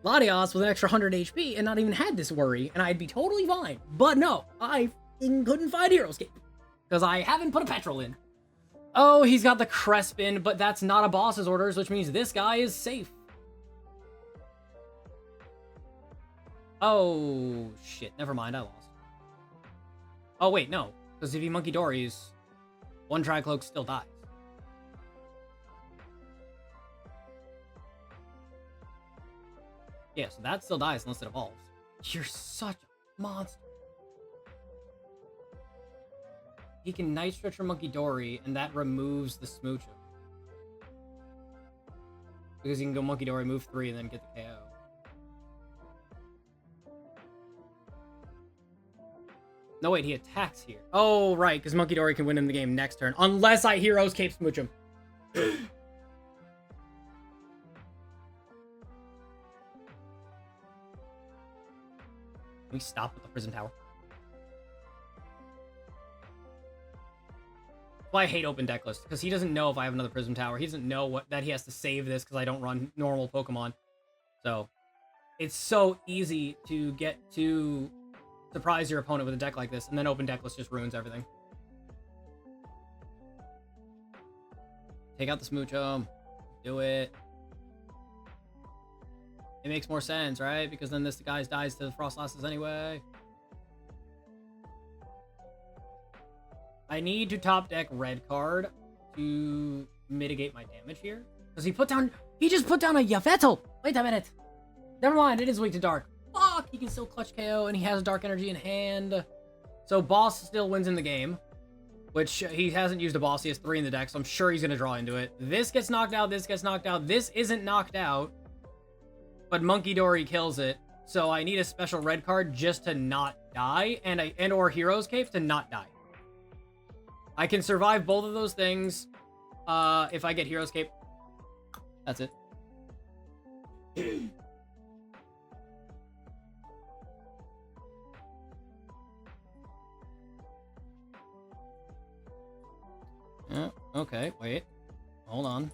Speaker 2: Latias with an extra 100 HP and not even had this worry, and I'd be totally fine. But no, I couldn't find Hero's Cape because I haven't put a petrol in. Oh, he's got the Crespin, but that's not a boss's orders, which means this guy is safe. Oh, shit. Never mind, I lost. Oh, wait, no. Because if he Monkey Dories, 1 Tri-Cloak still dies. Yeah, so that still dies unless it evolves. You're such a monster. He can Night Stretcher Monkey Dory, and that removes the Smoochum. Because he can go Monkey Dory, move 3, and then get the KO. No, wait, he attacks here. Oh, right, because Monkey Dory can win him the game next turn. Unless I Hero's Cape Smoochum.
Speaker 1: we stop with the Prism Tower? That's why I hate open deck lists, because he doesn't know if I have another Prism Tower. He doesn't know that he has to save this because I don't run normal Pokemon. So it's so easy to get to surprise your opponent with a deck like this, and then open deck list just ruins everything. Take out the Smoochum. Do it. It makes more sense, right? Because then this guy dies to the Frostlasses anyway. I need to top deck red card to mitigate my damage here. Because he just put down a Yveltal. Wait a minute. Never mind, it is weak to dark. Fuck, he can still clutch KO and he has dark energy in hand. So boss still wins in the game, which he hasn't used a boss. He has 3 in the deck, so I'm sure he's going to draw into it. This gets knocked out, this gets knocked out. This isn't knocked out, but Monkey Dory kills it. So I need a special red card just to not die, and or Hero's Cape to not die. I can survive both of those things if I get Hero's Cape. That's it. Okay, wait. Hold on.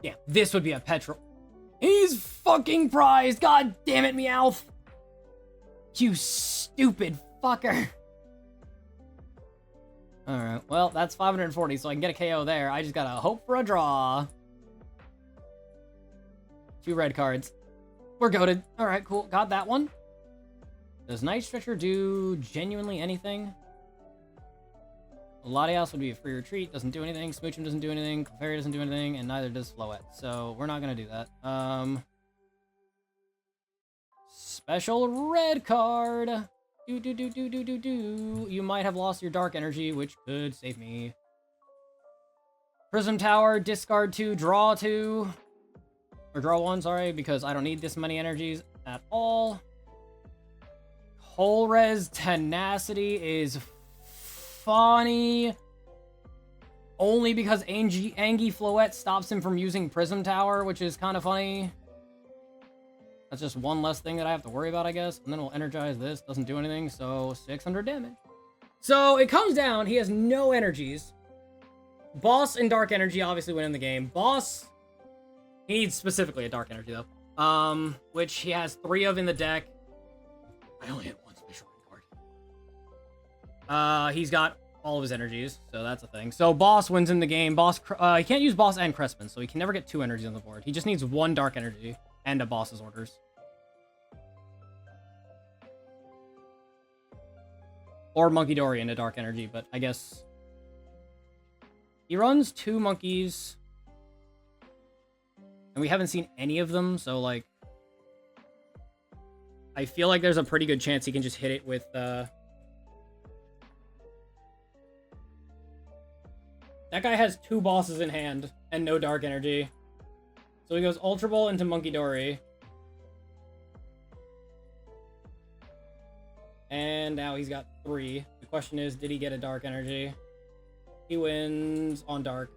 Speaker 1: Yeah, this would be a petrol. He's fucking prized! God damn it, Meowth! You stupid fucker! Alright, well, that's 540, so I can get a KO there. I just gotta hope for a draw. 2 red cards. We're goated. Alright, cool. Got that one. Does Night Stretcher do genuinely anything? Latias would be a free retreat, doesn't do anything. Smoochum doesn't do anything. Clefairy doesn't do anything, and neither does Floette. So we're not gonna do that. Special red card. You might have lost your dark energy, which could save me. Prism Tower, discard 2, draw 2. Or draw 1, sorry, because I don't need this many energies at all. Colress Tenacity is funny. Only because Angie Floette stops him from using Prism Tower, which is kind of funny. That's just one less thing that I have to worry about, I guess. And then we'll energize this. Doesn't do anything, so 600 damage. So it comes down. He has no energies. Boss and Dark Energy obviously win in the game. Boss, he needs specifically a Dark Energy, though. Which he has 3 of in the deck. I only had 1 special card. He's got all of his energies, so that's a thing. So Boss wins in the game. Boss, he can't use Boss and Crespin, so he can never get 2 energies on the board. He just needs 1 Dark Energy and a Boss's orders. Or Monkey Dory into Dark Energy, but I guess he runs 2 monkeys, and we haven't seen any of them, so like I feel like there's a pretty good chance he can just hit it with that guy has 2 bosses in hand and no Dark Energy. So he goes Ultra Ball into Monkey Dory. And now he's got 3. The question is, did he get a Dark Energy? He wins on Dark.